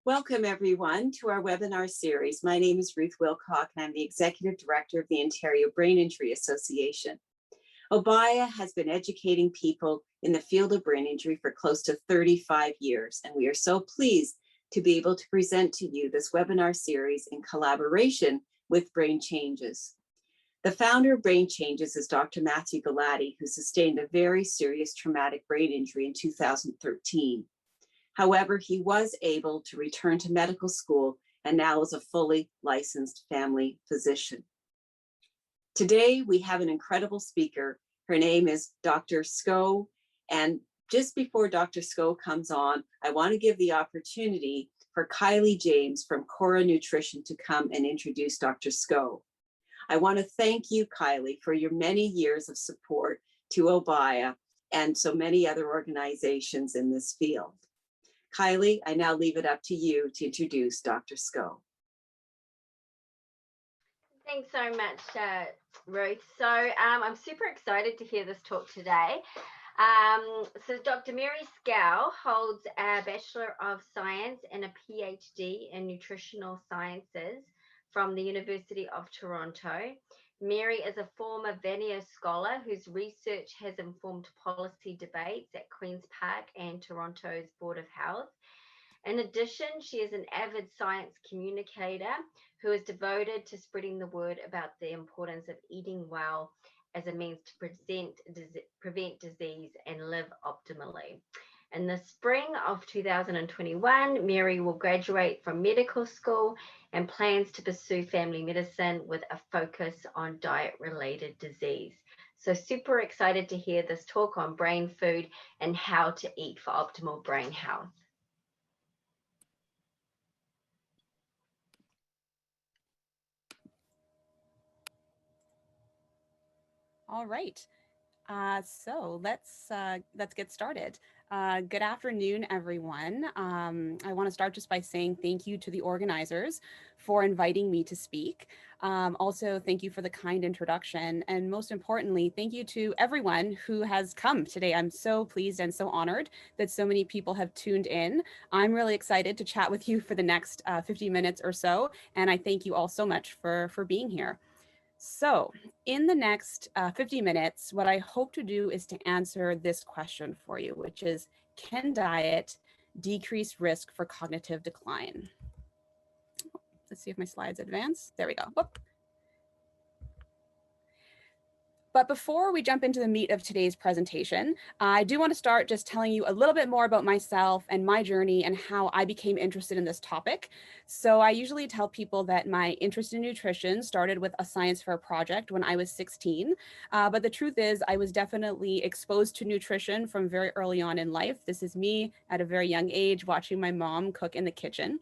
Welcome everyone to our webinar series. My name is Ruth Wilcock and I'm the Executive Director of the Ontario Brain Injury Association. OBIA has been educating people in the field of brain injury for close to 35 years, and we are so pleased to be able to present to you this webinar series in collaboration with Brain Changes. The founder of Brain Changes is Dr. Matthew Galati, who sustained a very serious traumatic brain injury in 2013. However, he was able to return to medical school and now is a fully licensed family physician. Today, we have an incredible speaker. Her name is Dr. Sco. And just before Dr. Sco comes on, I want to give the opportunity for Kylie James from Cora Nutrition to come and introduce Dr. Sco. I want to thank you, Kylie, for your many years of support to OBIA and so many other organizations in this field. Kylie, I now leave it up to you to introduce Dr. Sco. Thanks so much, Ruth. So I'm super excited to hear this talk today. So Dr. Mary Scow holds a Bachelor of Science and a PhD in Nutritional Sciences from the University of Toronto. Mary is a former Vanier scholar whose research has informed policy debates at Queen's Park and Toronto's Board of Health. In addition, she is an avid science communicator who is devoted to spreading the word about the importance of eating well as a means to prevent disease and live optimally. In the spring of 2021, Mary will graduate from medical school and plans to pursue family medicine with a focus on diet-related disease. So super excited to hear this talk on brain food and how to eat for optimal brain health. All right. So let's get started. Good afternoon, everyone. I want to start just by saying thank you to the organizers for inviting me to speak. Also, thank you for the kind introduction. And most importantly, thank you to everyone who has come today. I'm so pleased and so honored that so many people have tuned in. I'm really excited to chat with you for the next 50 minutes or so. And I thank you all so much for being here. So in the next 50 minutes, what I hope to do is to answer this question for you, which is, can diet decrease risk for cognitive decline? Let's see if my slides advance. There we go. Whoop. But before we jump into the meat of today's presentation, I do want to start just telling you a little bit more about myself and my journey and how I became interested in this topic. So I usually tell people that my interest in nutrition started with a science fair project when I was 16. But the truth is I was definitely exposed to nutrition from very early on in life. This is me at a very young age watching my mom cook in the kitchen.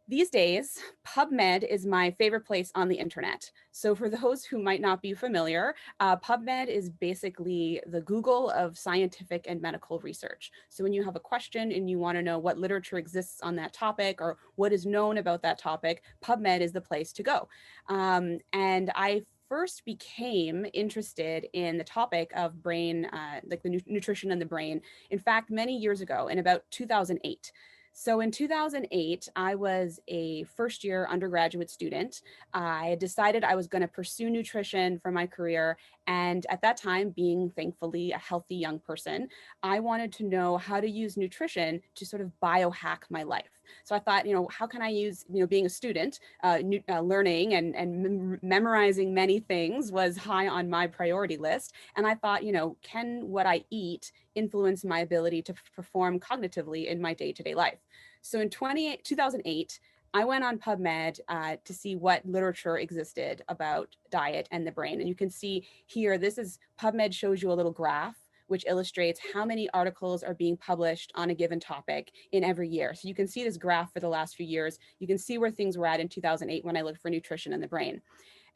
These days, PubMed is my favorite place on the internet. So for those who might not be familiar, PubMed is basically the Google of scientific and medical research. So when you have a question and you want to know what literature exists on that topic or what is known about that topic, PubMed is the place to go. And I first became interested in the topic of brain, like the nutrition and the brain, in fact, many years ago in about 2008. So in 2008, I was a first-year undergraduate student. I had decided I was going to pursue nutrition for my career. And at that time, being thankfully a healthy young person, I wanted to know how to use nutrition to sort of biohack my life. So I thought, how can I use, being a student, learning and memorizing many things was high on my priority list. And I thought, can what I eat influence my ability to perform cognitively in my day-to-day life? So in 2008, I went on PubMed to see what literature existed about diet and the brain. And you can see here, PubMed shows you a little graph which illustrates how many articles are being published on a given topic in every year. So you can see this graph for the last few years. You can see where things were at in 2008 when I looked for nutrition and the brain.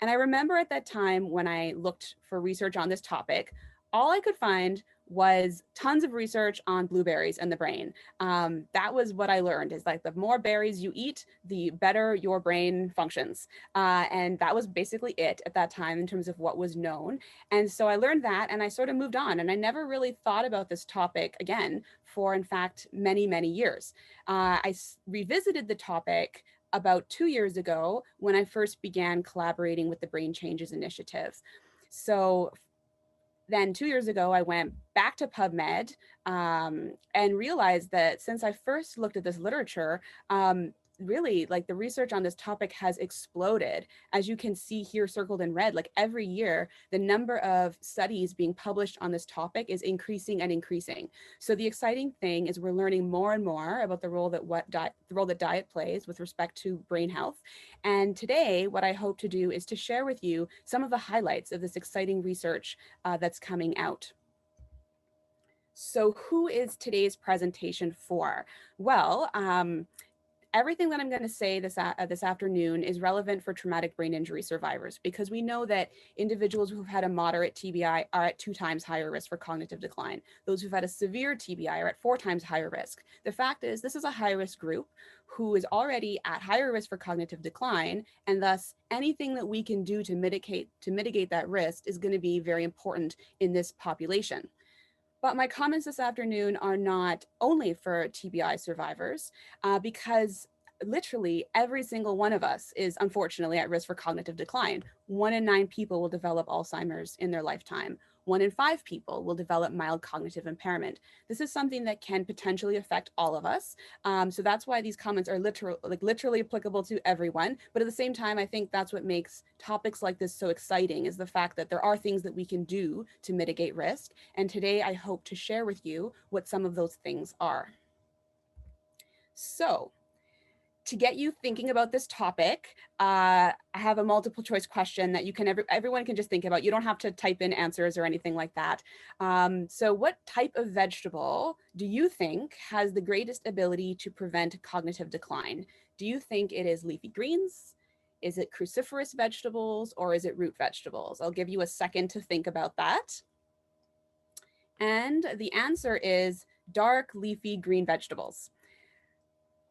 And I remember at that time when I looked for research on this topic, all I could find was tons of research on blueberries and the brain. That was what I learned, is like the more berries you eat, the better your brain functions. And that was basically it at that time in terms of what was known. And so I learned that and I sort of moved on. And I never really thought about this topic again for, in fact, many, many years. I revisited the topic about 2 years ago when I first began collaborating with the Brain Changes Initiative. So then 2 years ago, I went back to PubMed and realized that since I first looked at this literature, really like the research on this topic has exploded. As you can see here circled in red, like every year, the number of studies being published on this topic is increasing and increasing. So the exciting thing is we're learning more and more about the role that diet plays with respect to brain health. And today, what I hope to do is to share with you some of the highlights of this exciting research that's coming out. So who is today's presentation for? Well, everything that I'm going to say this afternoon is relevant for traumatic brain injury survivors, because we know that individuals who've had a moderate TBI are at 2 times higher risk for cognitive decline. Those who've had a severe TBI are at 4 times higher risk. The fact is, this is a high-risk group who is already at higher risk for cognitive decline, and thus anything that we can do to mitigate that risk is going to be very important in this population. But my comments this afternoon are not only for TBI survivors, because literally every single one of us is unfortunately at risk for cognitive decline. 1 in 9 people will develop Alzheimer's in their lifetime. 1 in 5 people will develop mild cognitive impairment. This is something that can potentially affect all of us. So that's why these comments are literally applicable to everyone. But at the same time, I think that's what makes topics like this so exciting, is the fact that there are things that we can do to mitigate risk. And today I hope to share with you what some of those things are. So, to get you thinking about this topic, I have a multiple choice question that everyone can just think about. You don't have to type in answers or anything like that. So what type of vegetable do you think has the greatest ability to prevent cognitive decline? Do you think it is leafy greens? Is it cruciferous vegetables, or is it root vegetables? I'll give you a second to think about that. And the answer is dark leafy green vegetables.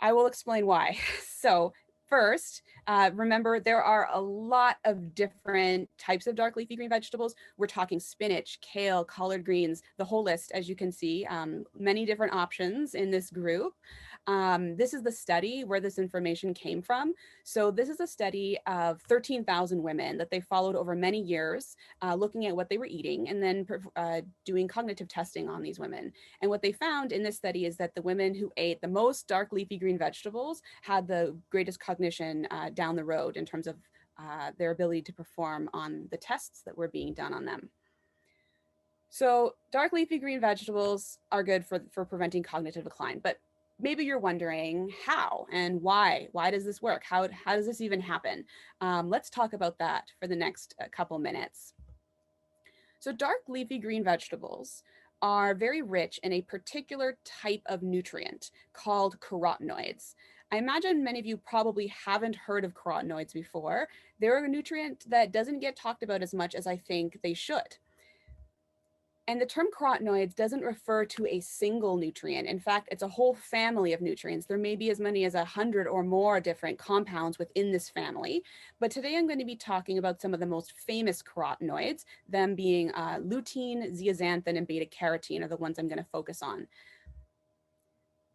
I will explain why. So first, remember there are a lot of different types of dark leafy green vegetables. We're talking spinach, kale, collard greens, the whole list, as you can see, many different options in this group. This is the study where this information came from. So this is a study of 13,000 women that they followed over many years, looking at what they were eating and then doing cognitive testing on these women. And what they found in this study is that the women who ate the most dark leafy green vegetables had the greatest cognition down the road in terms of their ability to perform on the tests that were being done on them. So dark leafy green vegetables are good for preventing cognitive decline, but maybe you're wondering how and why. Why does this work? How does this even happen? Let's talk about that for the next couple minutes. So dark leafy green vegetables are very rich in a particular type of nutrient called carotenoids. I imagine many of you probably haven't heard of carotenoids before. They're a nutrient that doesn't get talked about as much as I think they should. And the term carotenoids doesn't refer to a single nutrient. In fact, it's a whole family of nutrients. There may be as many as 100 or more different compounds within this family. But today I'm going to be talking about some of the most famous carotenoids, them being lutein, zeaxanthin, and beta carotene are the ones I'm going to focus on.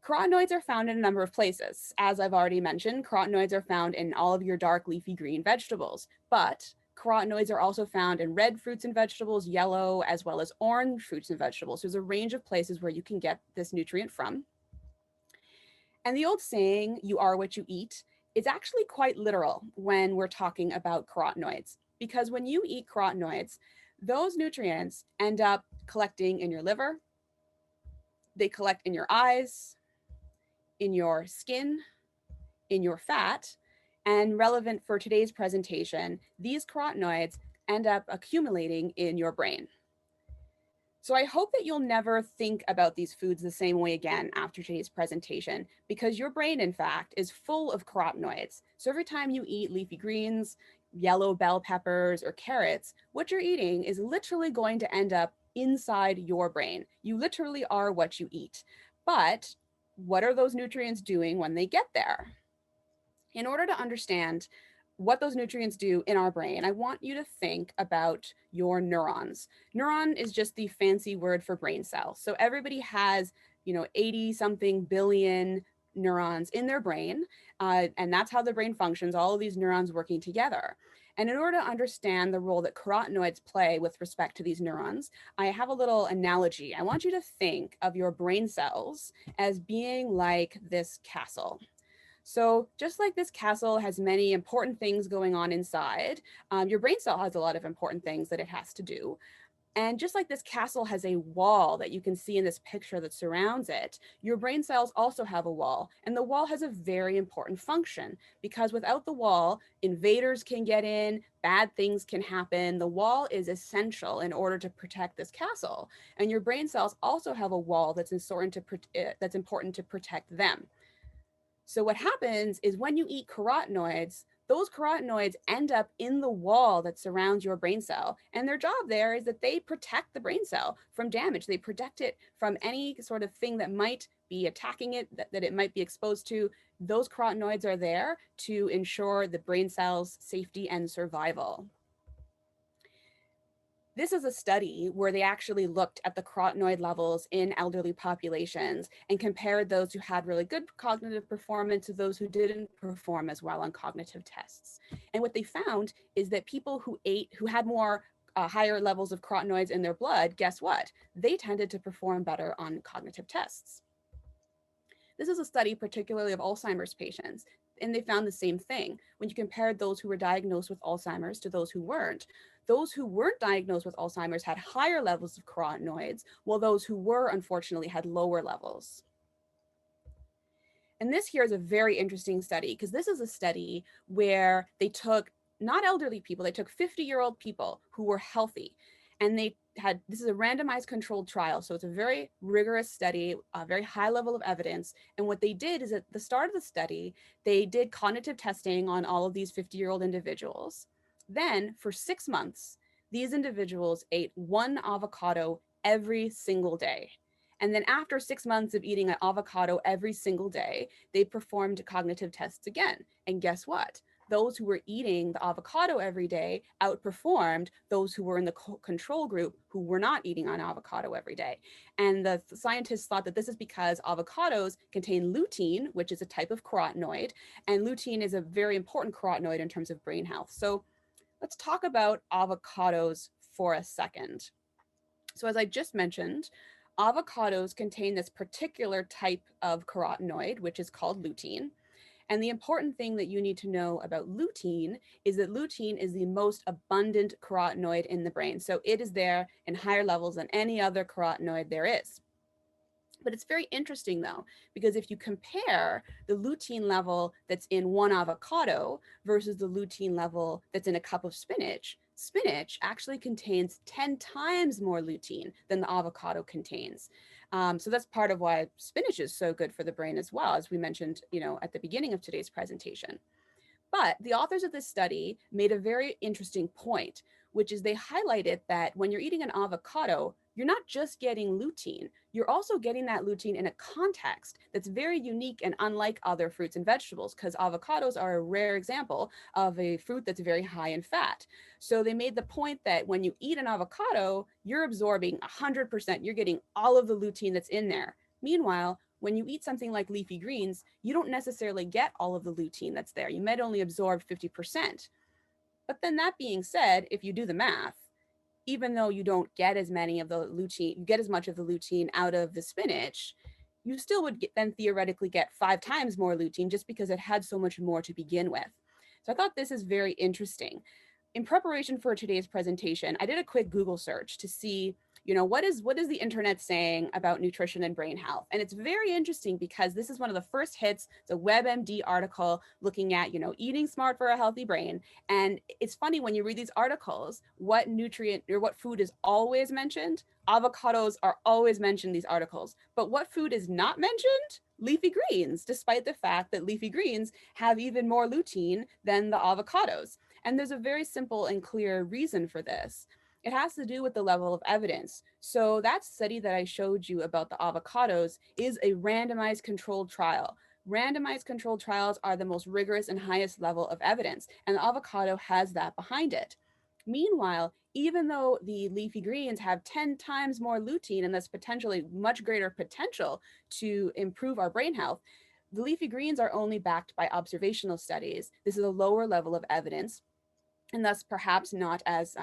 Carotenoids are found in a number of places. As I've already mentioned, carotenoids are found in all of your dark leafy green vegetables, but carotenoids are also found in red fruits and vegetables, yellow, as well as orange fruits and vegetables. There's a range of places where you can get this nutrient from. And the old saying, you are what you eat, is actually quite literal when we're talking about carotenoids, because when you eat carotenoids, those nutrients end up collecting in your liver, they collect in your eyes, in your skin, in your fat, and relevant for today's presentation, these carotenoids end up accumulating in your brain. So I hope that you'll never think about these foods the same way again after today's presentation, because your brain, in fact, is full of carotenoids. So every time you eat leafy greens, yellow bell peppers, or carrots, what you're eating is literally going to end up inside your brain. You literally are what you eat. But what are those nutrients doing when they get there? In order to understand what those nutrients do in our brain, I want you to think about your neurons. Neuron is just the fancy word for brain cell. So everybody has, 80 something billion neurons in their brain, and that's how the brain functions, all of these neurons working together. And in order to understand the role that carotenoids play with respect to these neurons, I have a little analogy. I want you to think of your brain cells as being like this castle. So just like this castle has many important things going on inside, your brain cell has a lot of important things that it has to do. And just like this castle has a wall that you can see in this picture that surrounds it, your brain cells also have a wall. And the wall has a very important function because without the wall, invaders can get in, bad things can happen. The wall is essential in order to protect this castle. And your brain cells also have a wall that's important to protect them. So what happens is when you eat carotenoids, those carotenoids end up in the wall that surrounds your brain cell. And their job there is that they protect the brain cell from damage. They protect it from any sort of thing that might be attacking it, that it might be exposed to. Those carotenoids are there to ensure the brain cell's safety and survival. This is a study where they actually looked at the carotenoid levels in elderly populations and compared those who had really good cognitive performance to those who didn't perform as well on cognitive tests. And what they found is that people who had more higher levels of carotenoids in their blood, guess what? They tended to perform better on cognitive tests. This is a study particularly of Alzheimer's patients, and they found the same thing. When you compared those who were diagnosed with Alzheimer's to those who weren't diagnosed with Alzheimer's had higher levels of carotenoids, while those who were unfortunately had lower levels. And this here is a very interesting study because this is a study where they took not elderly people, they took 50-year-old people who were healthy, and this is a randomized controlled trial. So it's a very rigorous study, a very high level of evidence. And what they did is at the start of the study, they did cognitive testing on all of these 50-year-old individuals. Then for 6 months, these individuals ate one avocado every single day. And then after 6 months of eating an avocado every single day, they performed cognitive tests again. And guess what? Those who were eating the avocado every day outperformed those who were in the control group who were not eating an avocado every day. And the scientists thought that this is because avocados contain lutein, which is a type of carotenoid, and lutein is a very important carotenoid in terms of brain health. So let's talk about avocados for a second. So as I just mentioned, avocados contain this particular type of carotenoid, which is called lutein. And the important thing that you need to know about lutein is that lutein is the most abundant carotenoid in the brain. So it is there in higher levels than any other carotenoid there is. But it's very interesting though, because if you compare the lutein level that's in one avocado versus the lutein level that's in a cup of spinach, spinach actually contains 10 times more lutein than the avocado contains. So that's part of why spinach is so good for the brain as well, as we mentioned, at the beginning of today's presentation. But the authors of this study made a very interesting point, which is they highlighted that when you're eating an avocado, you're not just getting lutein, you're also getting that lutein in a context that's very unique and unlike other fruits and vegetables, because avocados are a rare example of a fruit that's very high in fat. So they made the point that when you eat an avocado, you're absorbing 100%, you're getting all of the lutein that's in there. Meanwhile, when you eat something like leafy greens, you don't necessarily get all of the lutein that's there. You might only absorb 50%. But then that being said, if you do the math, even though you don't get as many of the lutein, you get as much of the lutein out of the spinach, you still would then theoretically get 5 times more lutein just because it had so much more to begin with. So I thought this is very interesting. In preparation for today's presentation, I did a quick Google search to see, what is the internet saying about nutrition and brain health? And it's very interesting because this is one of the first hits. It's a WebMD article looking at, eating smart for a healthy brain. And it's funny when you read these articles, what nutrient or what food is always mentioned. Avocados are always mentioned in these articles. But what food is not mentioned? Leafy greens, despite the fact that leafy greens have even more lutein than the avocados. And there's a very simple and clear reason for this. It has to do with the level of evidence. So that study that I showed you about the avocados is a randomized controlled trial. Randomized controlled trials are the most rigorous and highest level of evidence, and the avocado has that behind it. Meanwhile, even though the leafy greens have 10 times more lutein and thus potentially much greater potential to improve our brain health, the leafy greens are only backed by observational studies. This is a lower level of evidence, and thus perhaps not as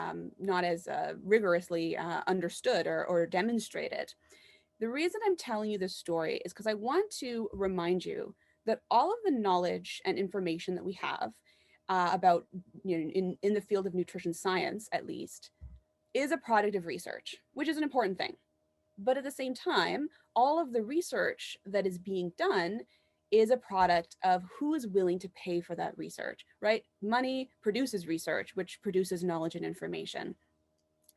rigorously understood or demonstrated. The reason I'm telling you this story is because I want to remind you that all of the knowledge and information that we have about, in the field of nutrition science, at least, is a product of research, which is an important thing. But at the same time, all of the research that is being done is a product of who is willing to pay for that research, right? Money produces research, which produces knowledge and information.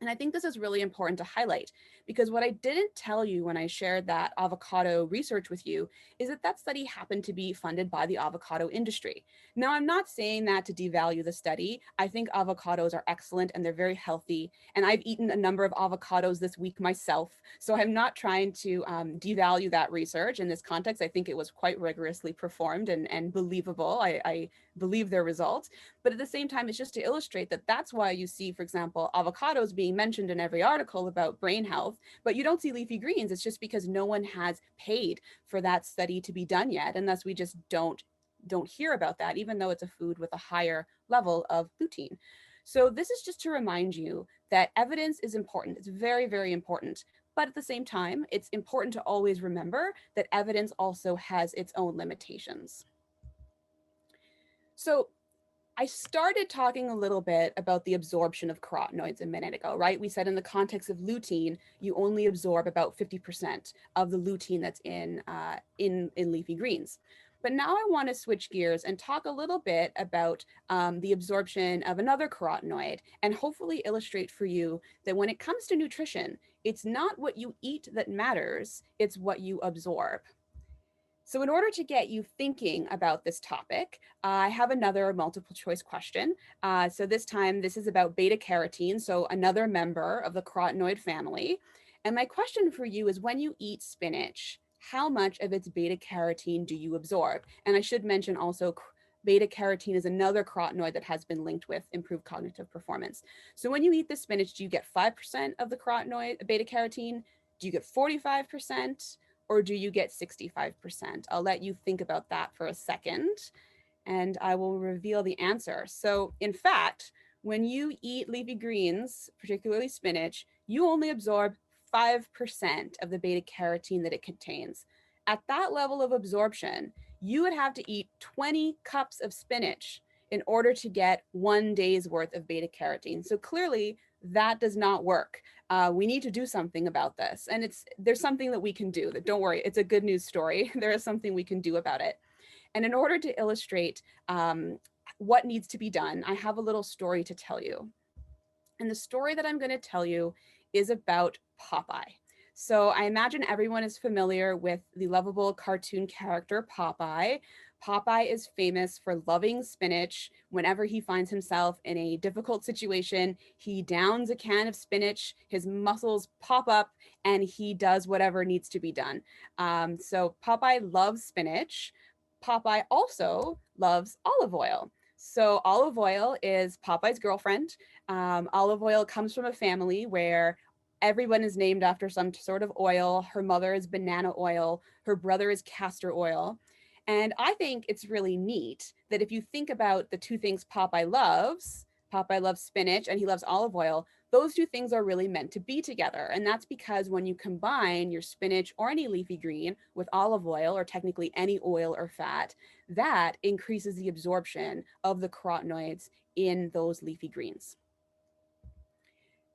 And I think this is really important to highlight, because what I didn't tell you when I shared that avocado research with you is that that study happened to be funded by the avocado industry. Now, I'm not saying that to devalue the study. I think avocados are excellent and they're very healthy. And I've eaten a number of avocados this week myself. So I'm not trying to devalue that research in this context. I think it was quite rigorously performed and believable. I believe their results. But at the same time, it's just to illustrate that that's why you see, for example, avocados being mentioned in every article about brain health, but you don't see leafy greens. It's just because no one has paid for that study to be done yet. And thus we just don't hear about that, even though it's a food with a higher level of lutein. So this is just to remind you that evidence is important. It's very, very important. But at the same time, it's important to always remember that evidence also has its own limitations. So I started talking a little bit about the absorption of carotenoids a minute ago, right? We said in the context of lutein, you only absorb about 50% of the lutein that's in leafy greens. But now I want to switch gears and talk a little bit about the absorption of another carotenoid, and hopefully illustrate for you that when it comes to nutrition, it's not what you eat that matters, it's what you absorb. So in order to get you thinking about this topic, I have another multiple choice question. So this time, this is about beta carotene, so another member of the carotenoid family. And my question for you is, when you eat spinach, how much of its beta carotene do you absorb? And I should mention also, beta carotene is another carotenoid that has been linked with improved cognitive performance. So when you eat the spinach, do you get 5% of the carotenoid, beta carotene? Do you get 45%? Or do you get 65%? I'll let you think about that for a second, and I will reveal the answer. So in fact, when you eat leafy greens, particularly spinach, you only absorb 5% of the beta carotene that it contains. At that level of absorption, you would have to eat 20 cups of spinach in order to get 1 day's worth of beta carotene. So clearly, that does not work. We need to do something about this. And there's something that we can do. Don't worry, it's a good news story. There is something we can do about it. And in order to illustrate what needs to be done, I have a little story to tell you. And the story that I'm going to tell you is about Popeye. So I imagine everyone is familiar with the lovable cartoon character Popeye. Popeye is famous for loving spinach. Whenever he finds himself in a difficult situation, he downs a can of spinach, his muscles pop up, and he does whatever needs to be done. So Popeye loves spinach. Popeye also loves olive oil. So olive oil is Popeye's girlfriend. Olive oil comes from a family where everyone is named after some sort of oil. Her mother is banana oil. Her brother is castor oil. And I think it's really neat that if you think about the two things Popeye loves spinach and he loves olive oil, those two things are really meant to be together. And that's because when you combine your spinach or any leafy green with olive oil, or technically any oil or fat, that increases the absorption of the carotenoids in those leafy greens.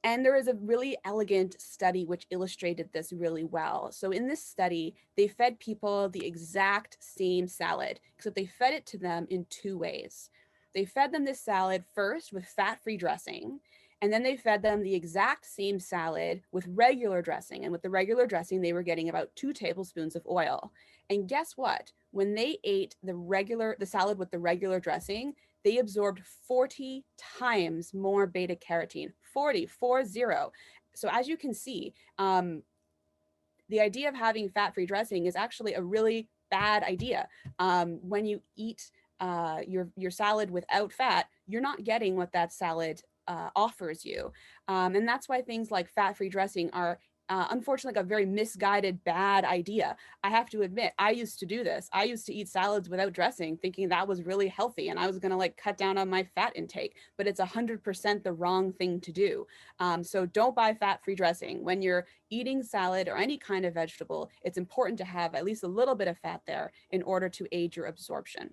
And there is a really elegant study which illustrated this really well. So in this study, they fed people the exact same salad, except they fed it to them in two ways. They fed them this salad first with fat-free dressing, and then they fed them the exact same salad with regular dressing. And with the regular dressing, they were getting about 2 tablespoons of oil. And guess what? When they ate the salad with the regular dressing, they absorbed 40 times more beta carotene, 40. So as you can see, the idea of having fat-free dressing is actually a really bad idea. When you eat your salad without fat, you're not getting what that salad offers you. And that's why things like fat-free dressing are unfortunately like a very misguided, bad idea. I have to admit, I used to do this. I used to eat salads without dressing, thinking that was really healthy and I was going to like cut down on my fat intake, but it's 100% the wrong thing to do. So don't buy fat-free dressing. When you're eating salad or any kind of vegetable, it's important to have at least a little bit of fat there in order to aid your absorption.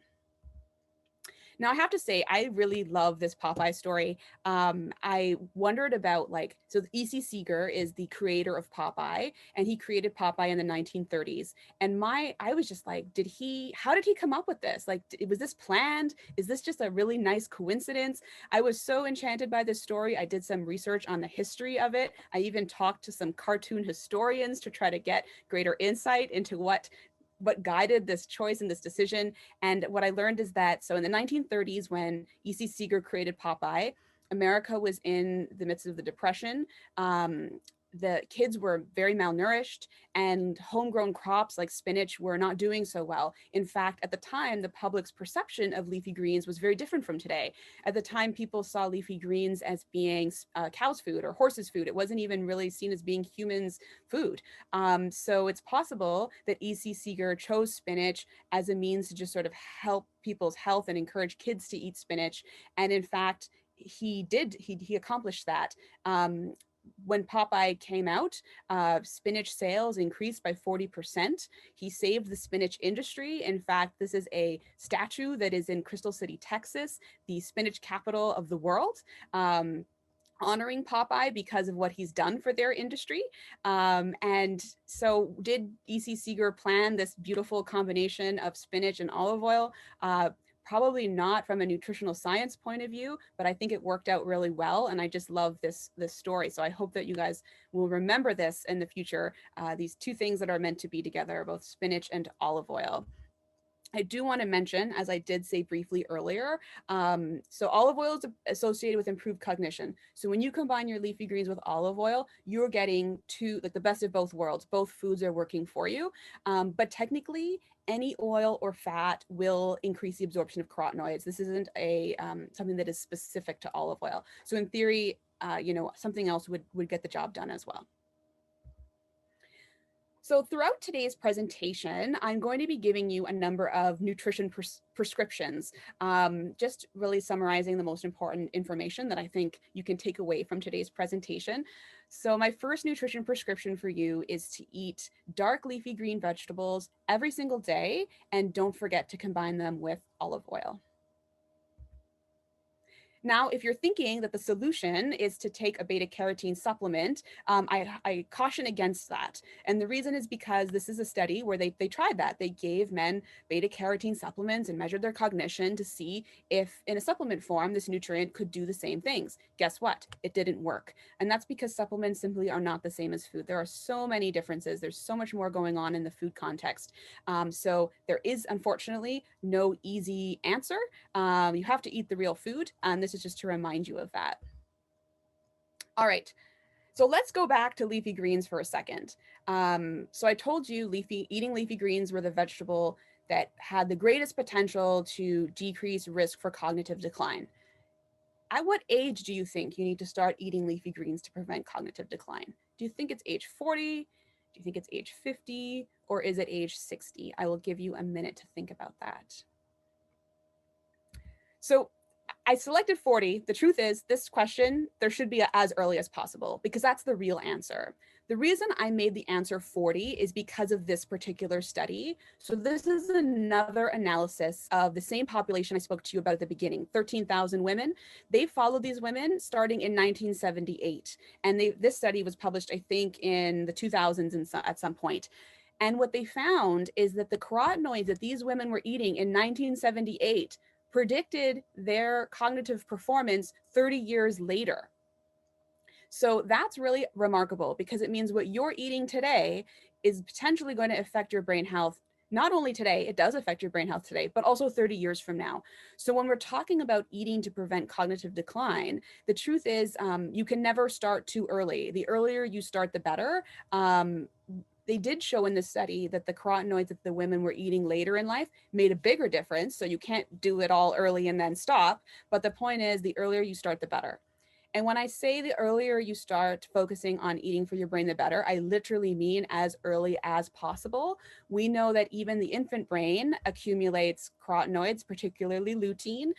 Now, I have to say, I really love this Popeye story. I wondered about so E.C. Seeger is the creator of Popeye, and he created Popeye in the 1930s. And I was just like, how did he come up with this? Like, was this planned? Is this just a really nice coincidence? I was so enchanted by this story. I did some research on the history of it. I even talked to some cartoon historians to try to get greater insight into what guided this choice and this decision. And what I learned is that, so in the 1930s, when E.C. Seeger created Popeye, America was in the midst of the Depression. The kids were very malnourished, and homegrown crops like spinach were not doing so well. In fact, at the time, the public's perception of leafy greens was very different from today. At the time, people saw leafy greens as being cow's food or horse's food. It wasn't even really seen as being humans' food. So it's possible that E.C. Seeger chose spinach as a means to just sort of help people's health and encourage kids to eat spinach. And in fact, he accomplished that. When Popeye came out, spinach sales increased by 40%. He saved the spinach industry. In fact, this is a statue that is in Crystal City, Texas, the spinach capital of the world. Honoring Popeye because of what he's done for their industry. And so did E.C. Seeger plan this beautiful combination of spinach and olive oil? Probably not from a nutritional science point of view, but I think it worked out really well. And I just love this story. So I hope that you guys will remember this in the future. These two things that are meant to be together, both spinach and olive oil. I do want to mention, as I did say briefly earlier, so olive oil is associated with improved cognition. So when you combine your leafy greens with olive oil, you're getting the best of both worlds. Both foods are working for you. But technically, any oil or fat will increase the absorption of carotenoids. This isn't something that is specific to olive oil. So in theory, something else would get the job done as well. So throughout today's presentation, I'm going to be giving you a number of nutrition prescriptions, just really summarizing the most important information that I think you can take away from today's presentation. So my first nutrition prescription for you is to eat dark leafy green vegetables every single day, and don't forget to combine them with olive oil. Now, if you're thinking that the solution is to take a beta carotene supplement, I caution against that. And the reason is because this is a study where they tried that. They gave men beta carotene supplements and measured their cognition to see if in a supplement form, this nutrient could do the same things. Guess what? It didn't work. And that's because supplements simply are not the same as food. There are so many differences. There's so much more going on in the food context. So there is, unfortunately, no easy answer. You have to eat the real food. And this is just to remind you of that. All right, so let's go back to leafy greens for a second. So I told you eating leafy greens were the vegetable that had the greatest potential to decrease risk for cognitive decline. At what age do you think you need to start eating leafy greens to prevent cognitive decline? Do you think it's age 40? Do you think it's age 50? Or is it age 60? I will give you a minute to think about that. So I selected 40. The truth is, this question, there should be as early as possible because that's the real answer. The reason I made the answer 40 is because of this particular study. So this is another analysis of the same population I spoke to you about at the beginning, 13,000 women. They followed these women starting in 1978. And this study was published, I think, in the 2000s at some point. And what they found is that the carotenoids that these women were eating in 1978 predicted their cognitive performance 30 years later. So that's really remarkable because it means what you're eating today is potentially going to affect your brain health not only today, it does affect your brain health today, but also 30 years from now. So when we're talking about eating to prevent cognitive decline, the truth is you can never start too early. The earlier you start, the better. They did show in this study that the carotenoids that the women were eating later in life made a bigger difference. So you can't do it all early and then stop. But the point is, the earlier you start, the better. And when I say the earlier you start focusing on eating for your brain, the better, I literally mean as early as possible. We know that even the infant brain accumulates carotenoids, particularly lutein.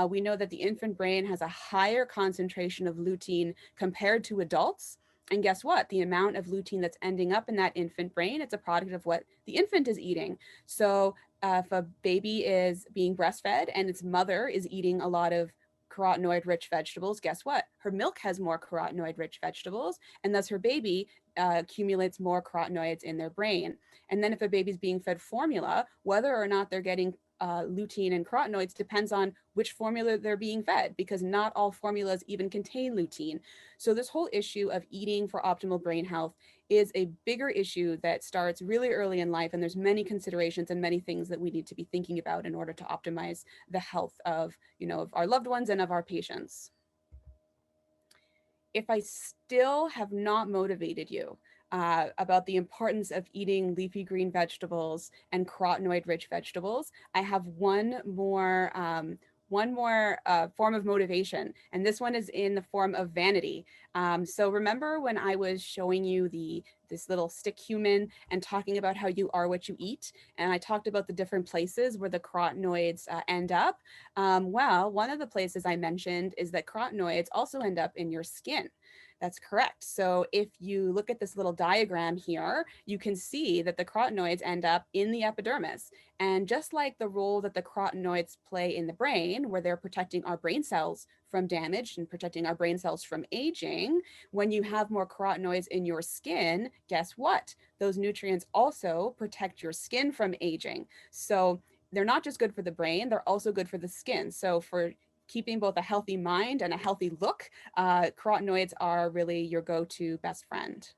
We know that the infant brain has a higher concentration of lutein compared to adults. And guess what? The amount of lutein that's ending up in that infant brain, it's a product of what the infant is eating. So if a baby is being breastfed and its mother is eating a lot of carotenoid rich vegetables, guess what? Her milk has more carotenoid rich vegetables, and thus her baby accumulates more carotenoids in their brain. And then if a baby's being fed formula, whether or not they're getting lutein and carotenoids depends on which formula they're being fed, because not all formulas even contain lutein. So this whole issue of eating for optimal brain health is a bigger issue that starts really early in life, and there's many considerations and many things that we need to be thinking about in order to optimize the health of, of our loved ones and of our patients. If I still have not motivated you about the importance of eating leafy green vegetables and carotenoid rich vegetables, I have one more form of motivation, and this one is in the form of vanity. So remember when I was showing you this little stick human and talking about how you are what you eat, and I talked about the different places where the carotenoids end up. Well, one of the places I mentioned is that carotenoids also end up in your skin. That's correct. So if you look at this little diagram here, you can see that the carotenoids end up in the epidermis. And just like the role that the carotenoids play in the brain, where they're protecting our brain cells from damage and protecting our brain cells from aging, when you have more carotenoids in your skin, guess what? Those nutrients also protect your skin from aging. So they're not just good for the brain, they're also good for the skin. So for keeping both a healthy mind and a healthy look, carotenoids are really your go-to best friend.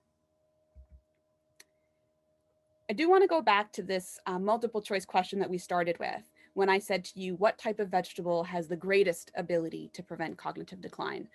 I do want to go back to this multiple choice question that we started with when I said to you, what type of vegetable has the greatest ability to prevent cognitive decline?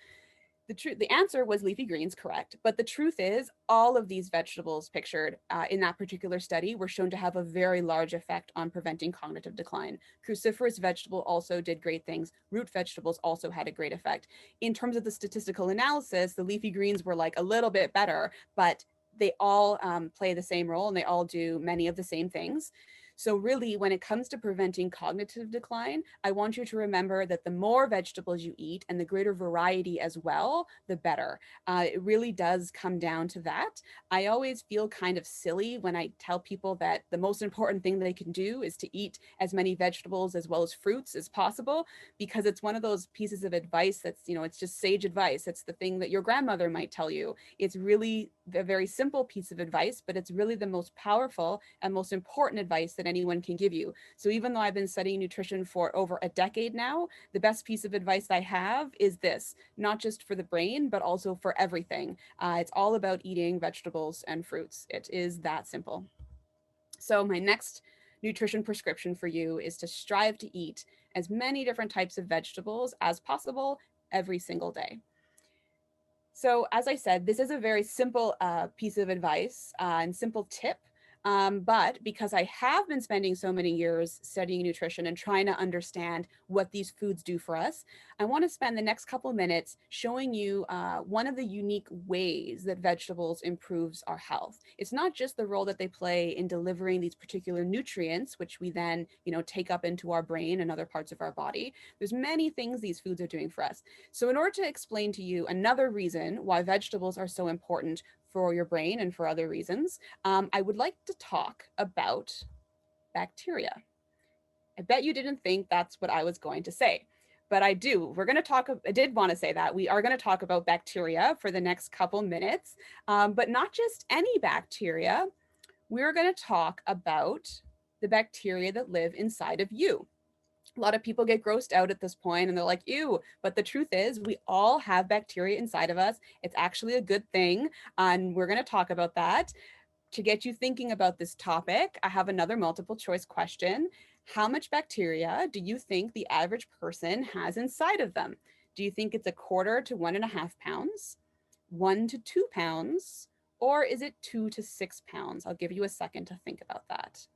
The answer was leafy greens, correct. But the truth is, all of these vegetables pictured in that particular study were shown to have a very large effect on preventing cognitive decline. Cruciferous vegetable also did great things. Root vegetables also had a great effect. In terms of the statistical analysis, the leafy greens were like a little bit better, but they all play the same role and they all do many of the same things. So really, when it comes to preventing cognitive decline, I want you to remember that the more vegetables you eat and the greater variety as well, the better. It really does come down to that. I always feel kind of silly when I tell people that the most important thing they can do is to eat as many vegetables as well as fruits as possible, because it's one of those pieces of advice that's, it's just sage advice. It's the thing that your grandmother might tell you. It's really a very simple piece of advice, but it's really the most powerful and most important advice that anyone can give you. So even though I've been studying nutrition for over a decade now, the best piece of advice I have is this, not just for the brain, but also for everything. It's all about eating vegetables and fruits. It is that simple. So my next nutrition prescription for you is to strive to eat as many different types of vegetables as possible every single day. So as I said, this is a very simple piece of advice and simple tip. But because I have been spending so many years studying nutrition and trying to understand what these foods do for us, I want to spend the next couple of minutes showing you one of the unique ways that vegetables improves our health. It's not just the role that they play in delivering these particular nutrients, which we then, take up into our brain and other parts of our body. There's many things these foods are doing for us. So in order to explain to you another reason why vegetables are so important for your brain and for other reasons, I would like to talk about bacteria. I bet you didn't think that's what I was going to say, but I do. I did want to say that. We are going to talk about bacteria for the next couple minutes, but not just any bacteria. We're going to talk about the bacteria that live inside of you. A lot of people get grossed out at this point and they're like, ew, but the truth is we all have bacteria inside of us. It's actually a good thing. And we're going to talk about that. to get you thinking about this topic, I have another multiple choice question. How much bacteria do you think the average person has inside of them? Do you think it's 1/4 to 1.5 pounds, 1 to 2 pounds, or is it 2 to 6 pounds? I'll give you a second to think about that.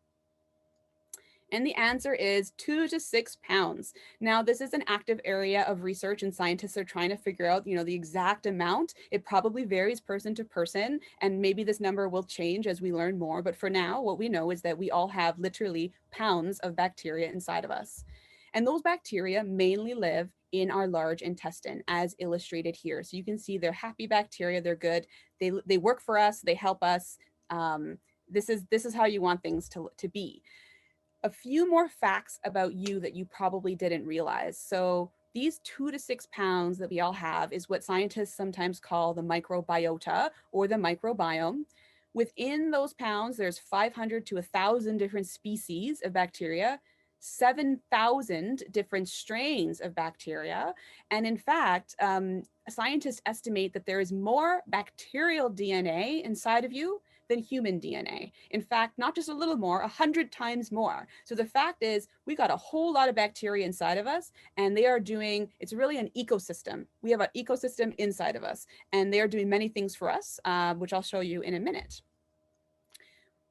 And the answer is 2 to 6 pounds. Now, this is an active area of research, and scientists are trying to figure out, the exact amount. It probably varies person to person, and maybe this number will change as we learn more. But for now, what we know is that we all have literally pounds of bacteria inside of us. And those bacteria mainly live in our large intestine, as illustrated here. So you can see they're happy bacteria, they're good. They work for us, they help us. This is how you want things to be. A few more facts about you that you probably didn't realize. So these 2 to 6 pounds that we all have is what scientists sometimes call the microbiota or the microbiome. Within those pounds, there's 500 to 1,000 different species of bacteria, 7,000 different strains of bacteria. And in fact, scientists estimate that there is more bacterial DNA inside of you than human DNA. In fact, not just a little more, 100 times more. So the fact is, we got a whole lot of bacteria inside of us, and they are doing, it's really an ecosystem. We have an ecosystem inside of us, and they are doing many things for us, which I'll show you in a minute.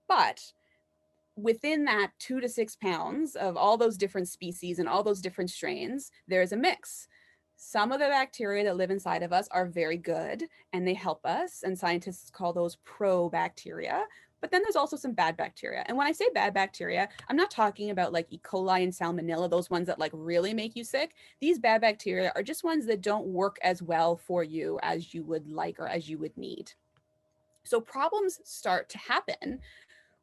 But within that 2 to 6 pounds of all those different species and all those different strains, there's a mix. Some of the bacteria that live inside of us are very good and they help us, and scientists call those probacteria. But then there's also some bad bacteria. And when I say bad bacteria, I'm not talking about like E. coli and salmonella, those ones that like really make you sick. These bad bacteria are just ones that don't work as well for you as you would like or as you would need. So problems start to happen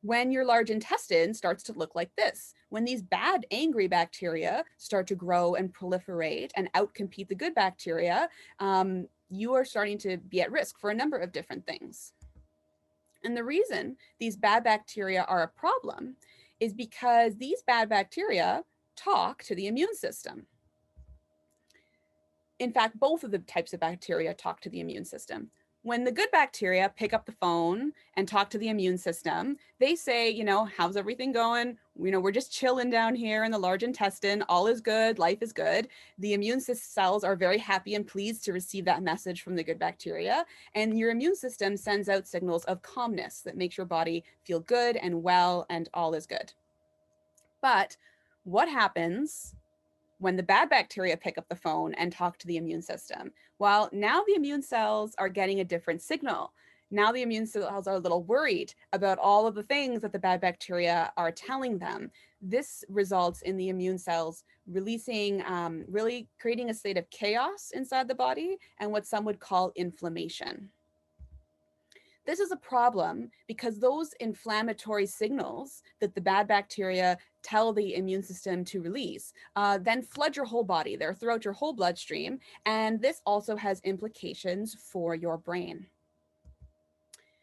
when your large intestine starts to look like this. When these bad, angry bacteria start to grow and proliferate and outcompete the good bacteria, you are starting to be at risk for a number of different things. And the reason these bad bacteria are a problem is because these bad bacteria talk to the immune system. In fact, both of the types of bacteria talk to the immune system. When the good bacteria pick up the phone and talk to the immune system, they say, how's everything going? We're just chilling down here in the large intestine. All is good. Life is good. The immune cells are very happy and pleased to receive that message from the good bacteria. And your immune system sends out signals of calmness that makes your body feel good and well and all is good. But what happens when the bad bacteria pick up the phone and talk to the immune system? Well, now the immune cells are getting a different signal. Now the immune cells are a little worried about all of the things that the bad bacteria are telling them. This results in the immune cells releasing, really creating a state of chaos inside the body and what some would call inflammation. This is a problem because those inflammatory signals that the bad bacteria tell the immune system to release then flood your whole body. They're throughout your whole bloodstream, and this also has implications for your brain.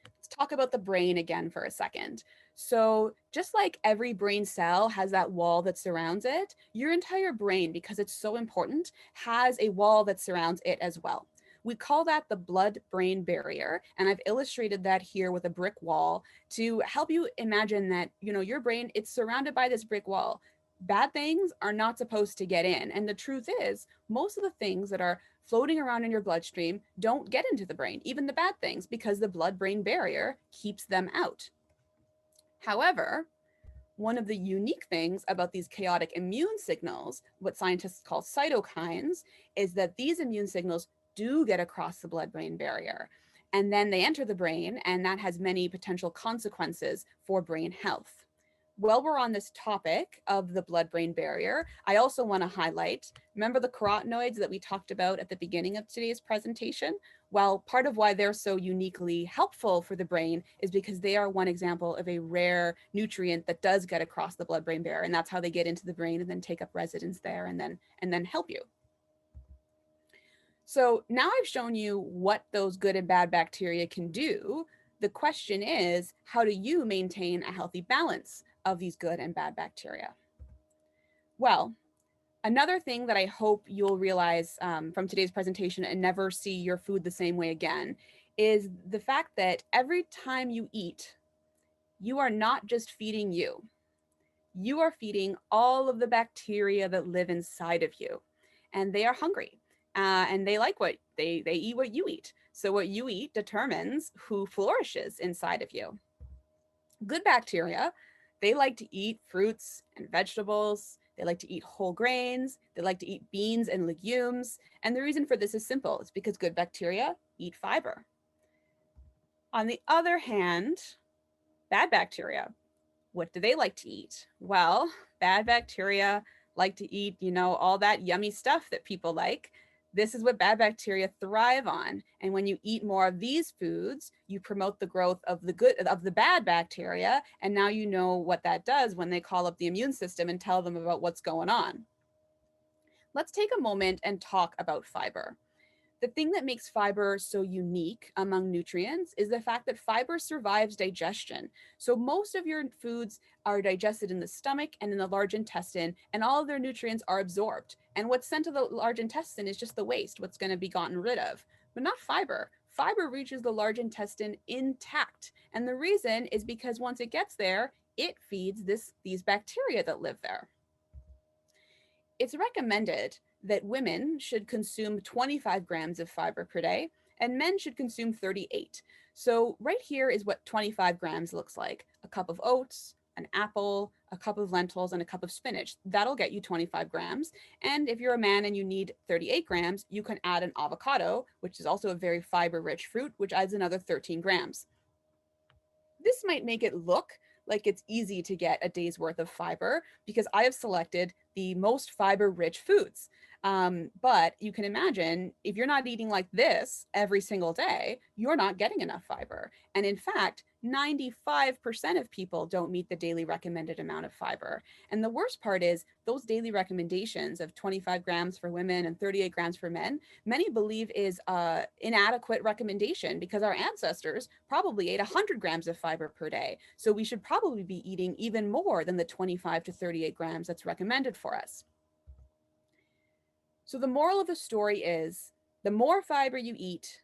Let's talk about the brain again for a second. So just like every brain cell has that wall that surrounds it, your entire brain, because it's so important, has a wall that surrounds it as well. We call that the blood-brain barrier, and I've illustrated that here with a brick wall to help you imagine that, your brain, it's surrounded by this brick wall. Bad things are not supposed to get in, and the truth is, most of the things that are floating around in your bloodstream don't get into the brain, even the bad things, because the blood-brain barrier keeps them out. However, one of the unique things about these chaotic immune signals, what scientists call cytokines, is that these immune signals do get across the blood-brain barrier. And then they enter the brain, and that has many potential consequences for brain health. While we're on this topic of the blood-brain barrier, I also want to highlight, remember the carotenoids that we talked about at the beginning of today's presentation? Well, part of why they're so uniquely helpful for the brain is because they are one example of a rare nutrient that does get across the blood-brain barrier, and that's how they get into the brain and then take up residence there and then help you. So now I've shown you what those good and bad bacteria can do. The question is, how do you maintain a healthy balance of these good and bad bacteria? Well, another thing that I hope you'll realize from today's presentation and never see your food the same way again is the fact that every time you eat, you are not just feeding you. You are feeding all of the bacteria that live inside of you, and they are hungry, and they like what they eat what you eat. So what you eat determines who flourishes inside of you. Good bacteria, they like to eat fruits and vegetables. They like to eat whole grains. They like to eat beans and legumes. And the reason for this is simple. It's because good bacteria eat fiber. On the other hand, bad bacteria, what do they like to eat? Well, bad bacteria like to eat, all that yummy stuff that people like. This is what bad bacteria thrive on. And when you eat more of these foods, you promote the growth of the bad bacteria. And now you know what that does when they call up the immune system and tell them about what's going on. Let's take a moment and talk about fiber. The thing that makes fiber so unique among nutrients is the fact that fiber survives digestion. So most of your foods are digested in the stomach and in the large intestine, and all of their nutrients are absorbed. And what's sent to the large intestine is just the waste, what's going to be gotten rid of, but not fiber. Fiber reaches the large intestine intact. And the reason is because once it gets there, it feeds these bacteria that live there. It's recommended that women should consume 25 grams of fiber per day and men should consume 38. So right here is what 25 grams looks like. A cup of oats, an apple, a cup of lentils, and a cup of spinach. That'll get you 25 grams. And if you're a man and you need 38 grams, you can add an avocado, which is also a very fiber-rich fruit, which adds another 13 grams. This might make it look like it's easy to get a day's worth of fiber because I have selected the most fiber-rich foods. But you can imagine if you're not eating like this every single day, you're not getting enough fiber. And in fact, 95% of people don't meet the daily recommended amount of fiber. And the worst part is those daily recommendations of 25 grams for women and 38 grams for men, many believe is inadequate recommendation because our ancestors probably ate 100 grams of fiber per day. So we should probably be eating even more than the 25 to 38 grams that's recommended for us. So the moral of the story is the more fiber you eat,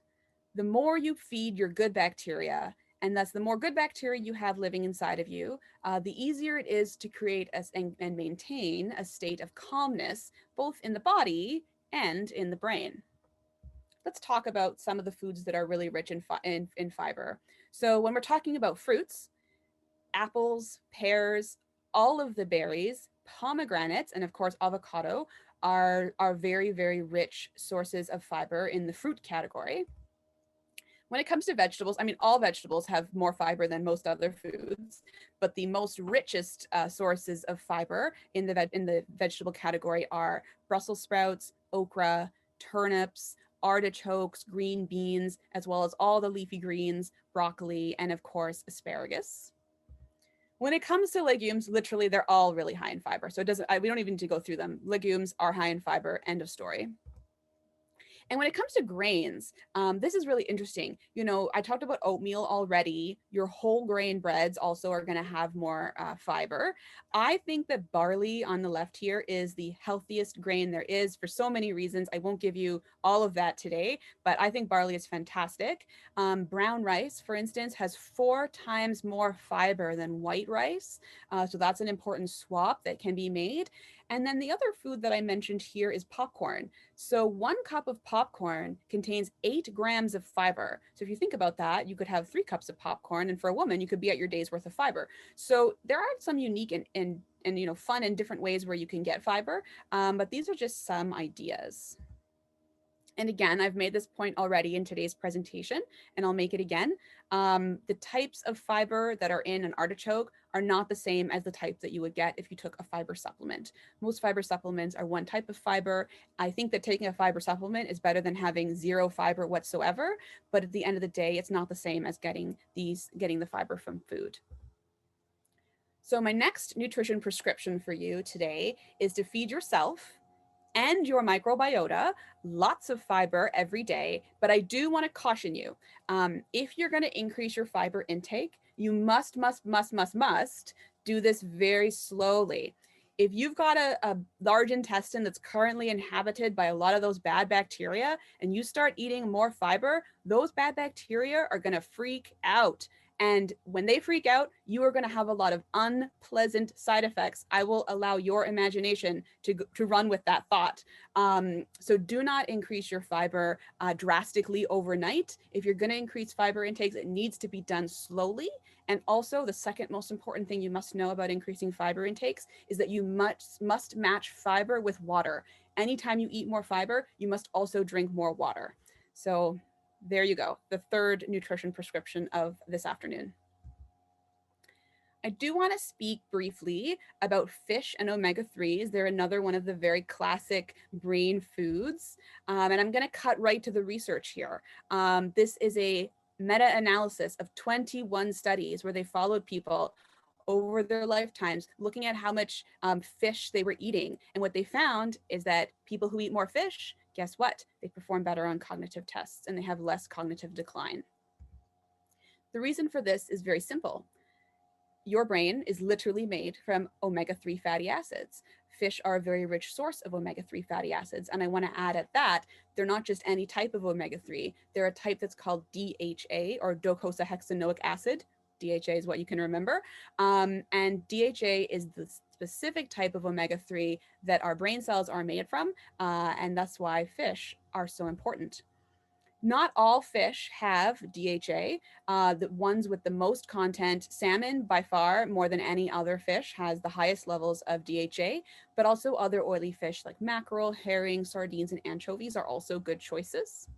the more you feed your good bacteria, and thus the more good bacteria you have living inside of you, the easier it is to create and maintain a state of calmness, both in the body and in the brain. Let's talk about some of the foods that are really rich in fiber. So when we're talking about fruits, apples, pears, all of the berries, pomegranates, and of course avocado are very, very rich sources of fiber in the fruit category. When it comes to vegetables, I mean, all vegetables have more fiber than most other foods, but the most richest sources of fiber in the vegetable category are Brussels sprouts, okra, turnips, artichokes, green beans, as well as all the leafy greens, broccoli, and of course, asparagus. When it comes to legumes, literally, they're all really high in fiber. So we don't even need to go through them. Legumes are high in fiber, end of story. And when it comes to grains, this is really interesting. I talked about oatmeal already. Your whole grain breads also are going to have more fiber. I think that barley on the left here is the healthiest grain there is for so many reasons. I won't give you all of that today, but I think barley is fantastic. Brown rice, for instance, has 4 times more fiber than white rice. So that's an important swap that can be made. And then the other food that I mentioned here is popcorn. So 1 cup of popcorn contains 8 grams of fiber. So if you think about that, you could have 3 cups of popcorn, and for a woman, you could be at your day's worth of fiber. So there are some unique and fun and different ways where you can get fiber, but these are just some ideas. And again, I've made this point already in today's presentation, and I'll make it again. The types of fiber that are in an artichoke are not the same as the type that you would get if you took a fiber supplement. Most fiber supplements are one type of fiber. I think that taking a fiber supplement is better than having 0 fiber whatsoever, but at the end of the day, it's not the same as getting the fiber from food. So my next nutrition prescription for you today is to feed yourself and your microbiota lots of fiber every day. But I do want to caution you, if you're going to increase your fiber intake, you must do this very slowly. If you've got a large intestine that's currently inhabited by a lot of those bad bacteria and you start eating more fiber, those bad bacteria are going to freak out. And when they freak out, you are going to have a lot of unpleasant side effects. I will allow your imagination to run with that thought. So do not increase your fiber drastically overnight. If you're going to increase fiber intakes, it needs to be done slowly. And also, the second most important thing you must know about increasing fiber intakes is that you must match fiber with water. Anytime you eat more fiber, you must also drink more water. So there you go, the third nutrition prescription of this afternoon. I do want to speak briefly about fish and omega-3s. They're another one of the very classic brain foods. And I'm going to cut right to the research here. This is a meta-analysis of 21 studies where they followed people over their lifetimes, looking at how much fish they were eating. And what they found is that people who eat more fish, guess what? They perform better on cognitive tests and they have less cognitive decline. The reason for this is very simple. Your brain is literally made from omega-3 fatty acids. Fish are a very rich source of omega-3 fatty acids. And I want to add at that, they're not just any type of omega-3. They're a type that's called DHA, or docosahexaenoic acid. DHA is what you can remember. And DHA is the specific type of omega-3 that our brain cells are made from. And that's why fish are so important. Not all fish have DHA. The ones with the most content, salmon by far more than any other fish has the highest levels of DHA, but also other oily fish like mackerel, herring, sardines, and anchovies are also good choices.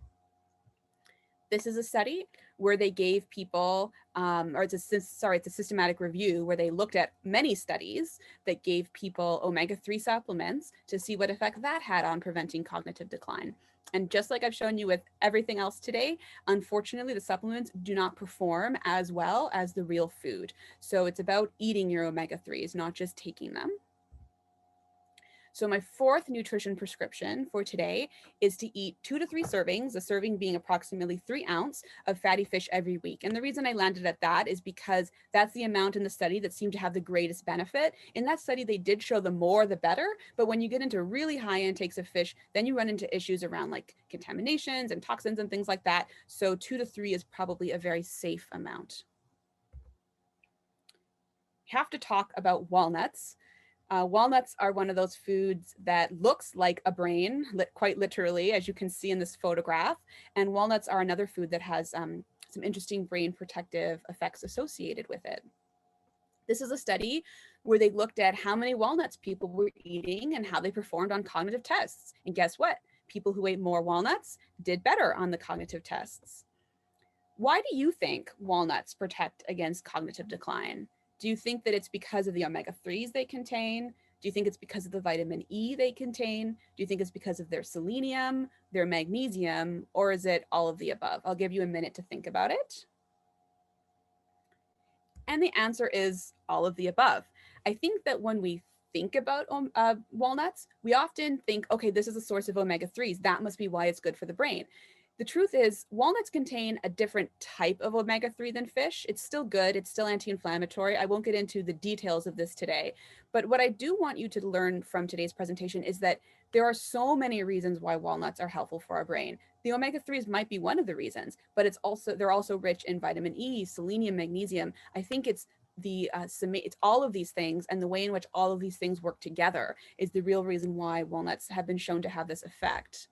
This is a study where they gave people, it's a systematic review where they looked at many studies that gave people omega-3 supplements to see what effect that had on preventing cognitive decline. And just like I've shown you with everything else today, unfortunately, the supplements do not perform as well as the real food. So it's about eating your omega-3s, not just taking them. So my fourth nutrition prescription for today is to eat 2 to 3 servings, a serving being approximately 3 ounces of fatty fish every week. And the reason I landed at that is because that's the amount in the study that seemed to have the greatest benefit. In that study, they did show the more, the better. But when you get into really high intakes of fish, then you run into issues around like contaminations and toxins and things like that. So 2 to 3 is probably a very safe amount. We have to talk about walnuts. Walnuts are one of those foods that looks like a brain, quite literally, as you can see in this photograph. And walnuts are another food that has some interesting brain protective effects associated with it. This is a study where they looked at how many walnuts people were eating and how they performed on cognitive tests. And guess what? People who ate more walnuts did better on the cognitive tests. Why do you think walnuts protect against cognitive decline? Do you think that it's because of the omega-3s they contain? Do you think it's because of the vitamin E they contain? Do you think it's because of their selenium, their magnesium, or is it all of the above? I'll give you a minute to think about it. And the answer is all of the above. I think that when we think about walnuts, we often think, okay, this is a source of omega-3s. That must be why it's good for the brain. The truth is, walnuts contain a different type of omega-3 than fish. It's still good. It's still anti-inflammatory. I won't get into the details of this today. But what I do want you to learn from today's presentation is that there are so many reasons why walnuts are helpful for our brain. The omega-3s might be one of the reasons, but they're also rich in vitamin E, selenium, magnesium. I think it's all of these things, and the way in which all of these things work together is the real reason why walnuts have been shown to have this effect.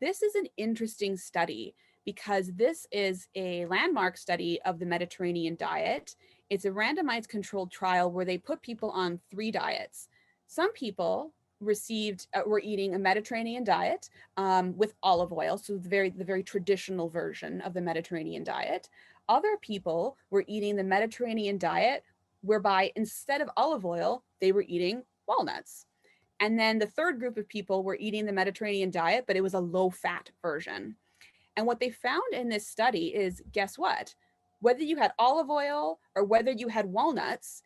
This is an interesting study because this is a landmark study of the Mediterranean diet. It's a randomized controlled trial where they put people on 3 diets. Some people were eating a Mediterranean diet with olive oil, so the very traditional version of the Mediterranean diet. Other people were eating the Mediterranean diet whereby instead of olive oil, they were eating walnuts. And then the third group of people were eating the Mediterranean diet, but it was a low-fat version. And what they found in this study is, guess what? Whether you had olive oil or whether you had walnuts,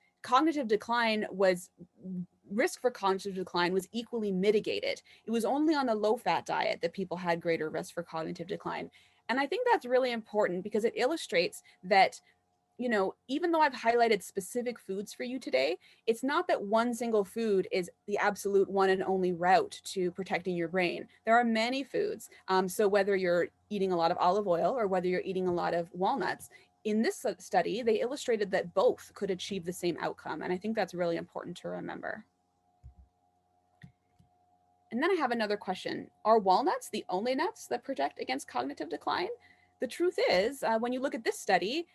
risk for cognitive decline was equally mitigated. It was only on the low-fat diet that people had greater risk for cognitive decline. And I think that's really important because it illustrates that, you know, even though I've highlighted specific foods for you today, it's not that one single food is the absolute one and only route to protecting your brain. There are many foods. So whether you're eating a lot of olive oil or whether you're eating a lot of walnuts, in this study, they illustrated that both could achieve the same outcome. And I think that's really important to remember. And then I have another question. Are walnuts the only nuts that protect against cognitive decline? The truth is, when you look at this study,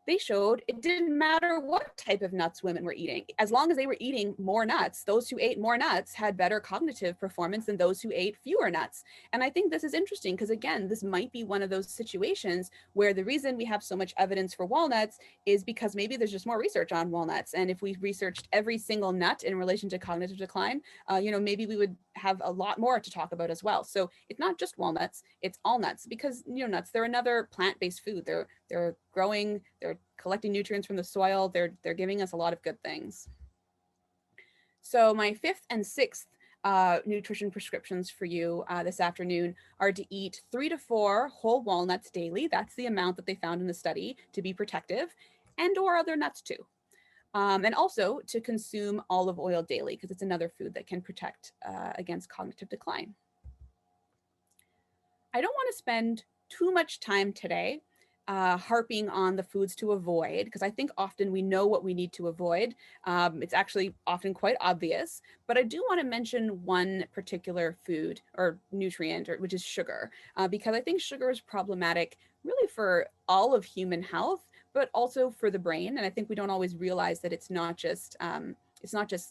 they showed it didn't matter what type of nuts women were eating. As long as they were eating more nuts, those who ate more nuts had better cognitive performance than those who ate fewer nuts. And I think this is interesting because, again, this might be one of those situations where the reason we have so much evidence for walnuts is because maybe there's just more research on walnuts. And if we researched every single nut in relation to cognitive decline, maybe we would have a lot more to talk about as well. So it's not just walnuts, it's all nuts, because nuts, they're another plant-based food. They're growing, they're collecting nutrients from the soil, they're giving us a lot of good things. So my fifth and sixth nutrition prescriptions for you this afternoon are to eat 3 to 4 whole walnuts daily. That's the amount that they found in the study to be protective, and or other nuts too. And also to consume olive oil daily, because it's another food that can protect against cognitive decline. I don't want to spend too much time today harping on the foods to avoid, because I think often we know what we need to avoid. It's actually often quite obvious, but I do want to mention one particular food or nutrient, which is sugar, because I think sugar is problematic really for all of human health, but also for the brain. And I think we don't always realize that it's not just the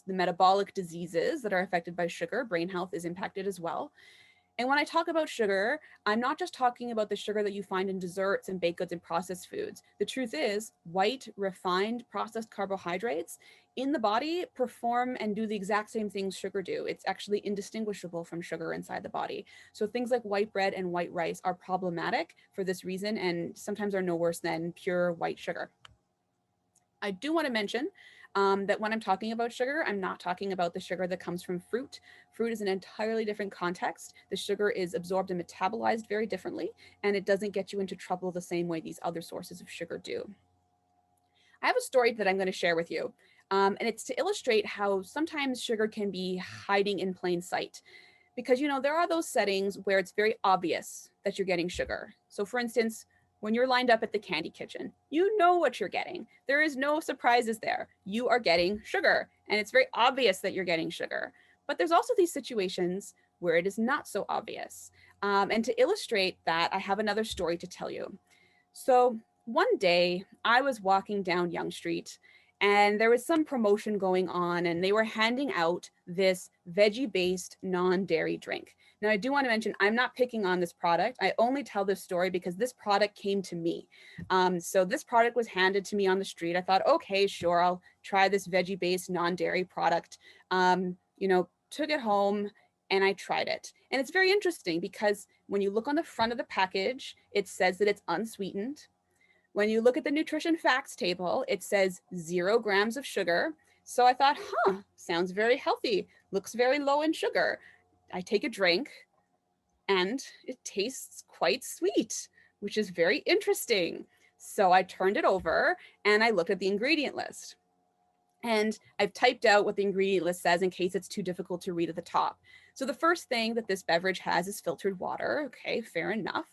metabolic diseases that are affected by sugar. Brain health is impacted as well. And when I talk about sugar, I'm not just talking about the sugar that you find in desserts and baked goods and processed foods. The truth is, white, refined, processed carbohydrates in the body perform and do the exact same things sugar do. It's actually indistinguishable from sugar inside the body. So things like white bread and white rice are problematic for this reason, and sometimes are no worse than pure white sugar. I do want to mention that when I'm talking about sugar, I'm not talking about the sugar that comes from fruit. Fruit is an entirely different context. The sugar is absorbed and metabolized very differently, and it doesn't get you into trouble the same way these other sources of sugar do. I have a story that I'm going to share with you, and it's to illustrate how sometimes sugar can be hiding in plain sight. Because, there are those settings where it's very obvious that you're getting sugar. So for instance, when you're lined up at the candy kitchen, you know what you're getting. There is no surprises there. You are getting sugar, and it's very obvious that you're getting sugar. But there's also these situations where it is not so obvious. And to illustrate that, I have another story to tell you. So one day I was walking down Yonge Street, and there was some promotion going on, and they were handing out this veggie-based non-dairy drink. Now, I do want to mention, I'm not picking on this product. I only tell this story because this product came to me. So this product was handed to me on the street. I thought, okay, sure, I'll try this veggie-based non-dairy product. Took it home and I tried it. And it's very interesting because when you look on the front of the package, it says that it's unsweetened. When you look at the nutrition facts table, it says 0 grams of sugar. So I thought, sounds very healthy, looks very low in sugar. I take a drink and it tastes quite sweet, which is very interesting. So I turned it over and I looked at the ingredient list. And I've typed out what the ingredient list says in case it's too difficult to read at the top. So the first thing that this beverage has is filtered water. Okay, fair enough.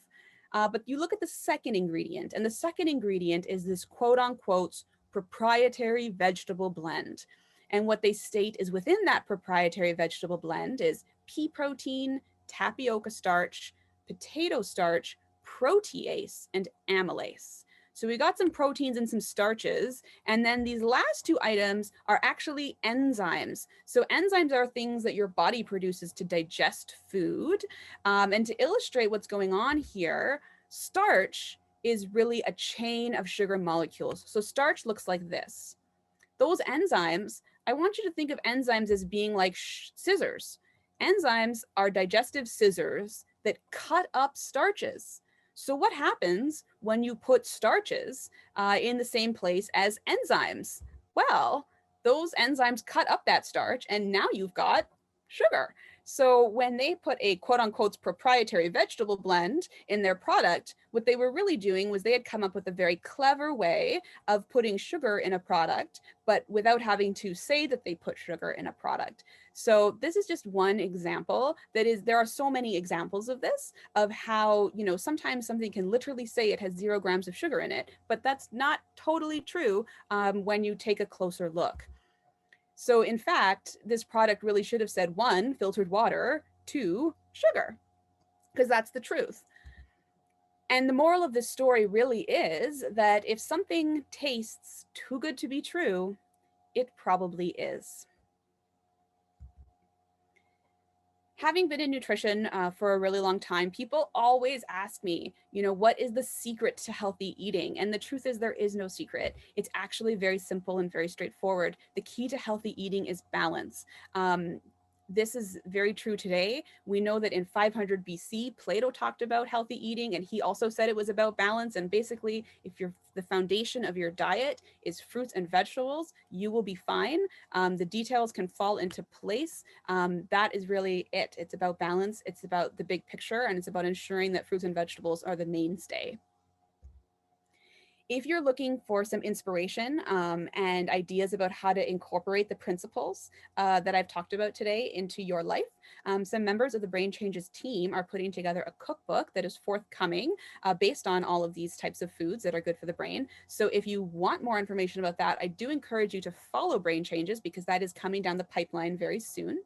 But you look at the second ingredient, and the second ingredient is this quote unquote proprietary vegetable blend. And what they state is within that proprietary vegetable blend is pea protein, tapioca starch, potato starch, protease, and amylase. So we got some proteins and some starches. And then these last 2 items are actually enzymes. So enzymes are things that your body produces to digest food. And to illustrate what's going on here, starch is really a chain of sugar molecules. So starch looks like this. Those enzymes, I want you to think of enzymes as being like scissors. Enzymes are digestive scissors that cut up starches. So what happens when you put starches in the same place as enzymes? Well, those enzymes cut up that starch, and now you've got sugar. So when they put a quote unquote proprietary vegetable blend in their product, what they were really doing was they had come up with a very clever way of putting sugar in a product, but without having to say that they put sugar in a product. So this is just one example there are so many examples of this, of how, sometimes something can literally say it has 0 grams of sugar in it, but that's not totally true when you take a closer look. So in fact, this product really should have said 1, filtered water, 2, sugar, because that's the truth. And the moral of this story really is that if something tastes too good to be true, it probably is. Having been in nutrition for a really long time, people always ask me, what is the secret to healthy eating? And the truth is there is no secret. It's actually very simple and very straightforward. The key to healthy eating is balance. This is very true today. We know that in 500 BC, Plato talked about healthy eating, and he also said it was about balance. And basically, if the foundation of your diet is fruits and vegetables, you will be fine. The details can fall into place. That is really it. It's about balance. It's about the big picture, and it's about ensuring that fruits and vegetables are the mainstay. If you're looking for some inspiration and ideas about how to incorporate the principles that I've talked about today into your life, some members of the Brain Changes team are putting together a cookbook that is forthcoming based on all of these types of foods that are good for the brain. So if you want more information about that, I do encourage you to follow Brain Changes, because that is coming down the pipeline very soon.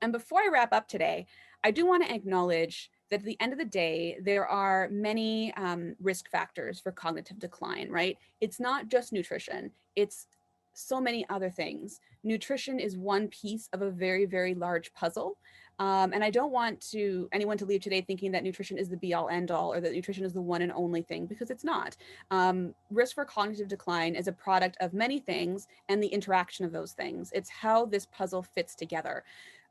And before I wrap up today, I do want to acknowledge that at the end of the day, there are many risk factors for cognitive decline, right? It's not just nutrition, it's so many other things. Nutrition is one piece of a very, very large puzzle. And I don't want anyone to leave today thinking that nutrition is the be all end all, or that nutrition is the one and only thing, because it's not. Risk for cognitive decline is a product of many things and the interaction of those things. It's how this puzzle fits together.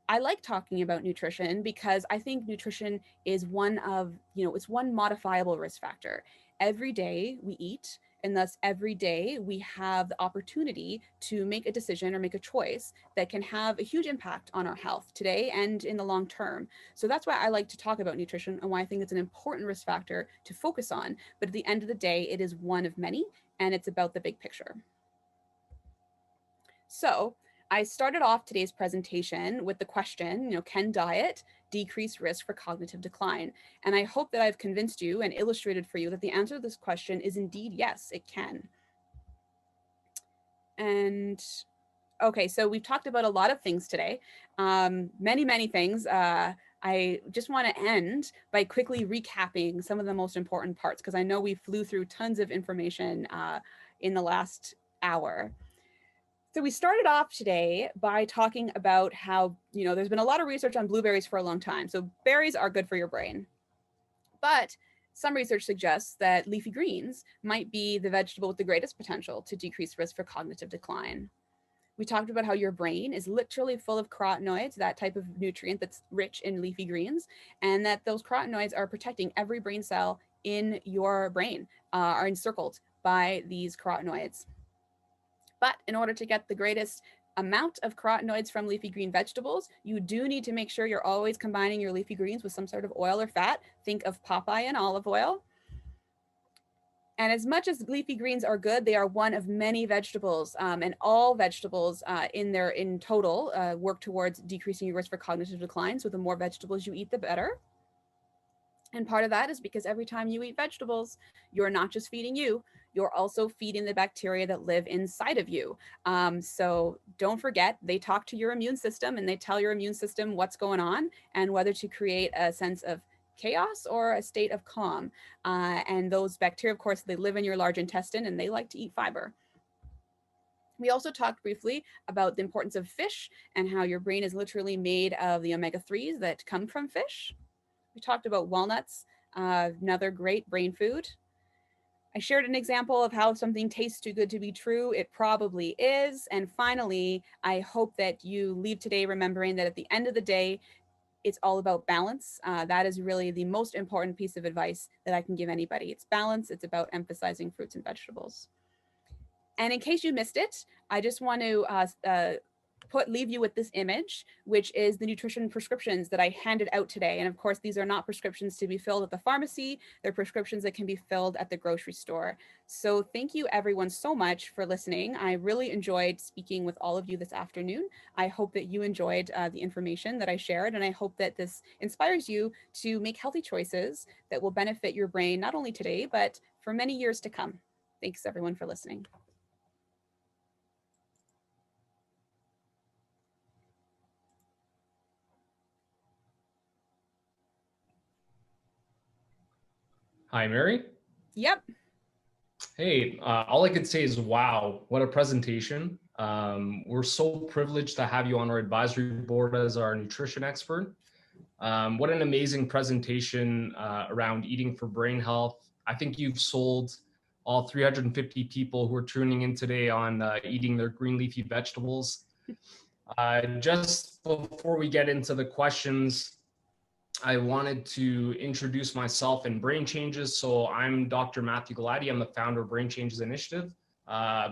I like talking about nutrition because I think nutrition is it's one modifiable risk factor. Every day we eat, and thus every day we have the opportunity to make a decision or make a choice that can have a huge impact on our health today and in the long term. So that's why I like to talk about nutrition, and why I think it's an important risk factor to focus on. But at the end of the day, it is one of many, and it's about the big picture. So I started off today's presentation with the question, can diet decrease risk for cognitive decline? And I hope that I've convinced you and illustrated for you that the answer to this question is indeed yes, it can. And okay, so we've talked about a lot of things today, many, many things. I just want to end by quickly recapping some of the most important parts, because I know we flew through tons of information in the last hour. So we started off today by talking about how, there's been a lot of research on blueberries for a long time. So berries are good for your brain. But some research suggests that leafy greens might be the vegetable with the greatest potential to decrease risk for cognitive decline. We talked about how your brain is literally full of carotenoids, that type of nutrient that's rich in leafy greens, and that those carotenoids are protecting every brain cell in your brain, are encircled by these carotenoids. But in order to get the greatest amount of carotenoids from leafy green vegetables, you do need to make sure you're always combining your leafy greens with some sort of oil or fat. Think of Popeye and olive oil. And as much as leafy greens are good, they are one of many vegetables, and all vegetables in total work towards decreasing your risk for cognitive decline. So the more vegetables you eat, the better. And part of that is because every time you eat vegetables, you're not just feeding you, you're also feeding the bacteria that live inside of you. So don't forget, they talk to your immune system, and they tell your immune system what's going on and whether to create a sense of chaos or a state of calm. And those bacteria, of course, they live in your large intestine, and they like to eat fiber. We also talked briefly about the importance of fish and how your brain is literally made of the omega-3s that come from fish. We talked about walnuts, another great brain food. I shared an example of how something tastes too good to be true. It probably is. And finally, I hope that you leave today remembering that at the end of the day, it's all about balance. That is really the most important piece of advice that I can give anybody. It's balance. It's about emphasizing fruits and vegetables. And in case you missed it, I just want to leave you with this image, which is the nutrition prescriptions that I handed out today. And of course, these are not prescriptions to be filled at the pharmacy. They're prescriptions that can be filled at the grocery store. So thank you everyone so much for listening. I really enjoyed speaking with all of you this afternoon. I hope that you enjoyed the information that I shared, and I hope that this inspires you to make healthy choices that will benefit your brain, not only today, but for many years to come. Thanks everyone for listening. Hi, Mary. Yep. Hey, all I could say is, wow, what a presentation. We're so privileged to have you on our advisory board as our nutrition expert. What an amazing presentation around eating for brain health. I think you've sold all 350 people who are tuning in today on eating their green leafy vegetables. Just before we get into the questions, I wanted to introduce myself and Brain Changes. So I'm Dr. Matthew Galati. I'm the founder of Brain Changes Initiative.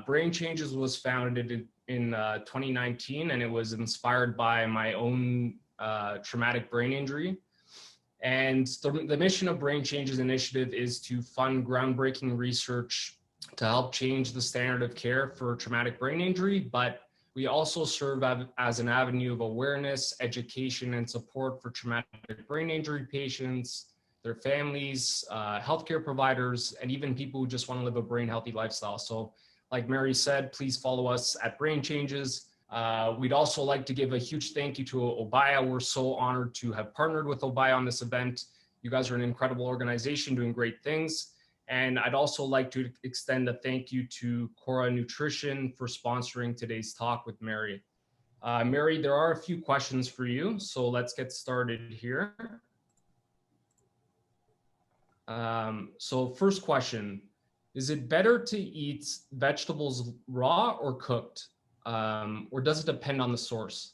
Brain Changes was founded in 2019, and it was inspired by my own traumatic brain injury. And the mission of Brain Changes Initiative is to fund groundbreaking research to help change the standard of care for traumatic brain injury, but we also serve as an avenue of awareness, education, and support for traumatic brain injury patients, their families, healthcare providers, and even people who just want to live a brain healthy lifestyle. So like Mary said, please follow us at Brain Changes. We'd also like to give a huge thank you to Obaya. We're so honored to have partnered with Obaya on this event. You guys are an incredible organization doing great things. And I'd also like to extend a thank you to Cora Nutrition for sponsoring today's talk with Mary. Mary, there are a few questions for you, so let's get started here. So first question, is it better to eat vegetables raw or cooked? Or does it depend on the source?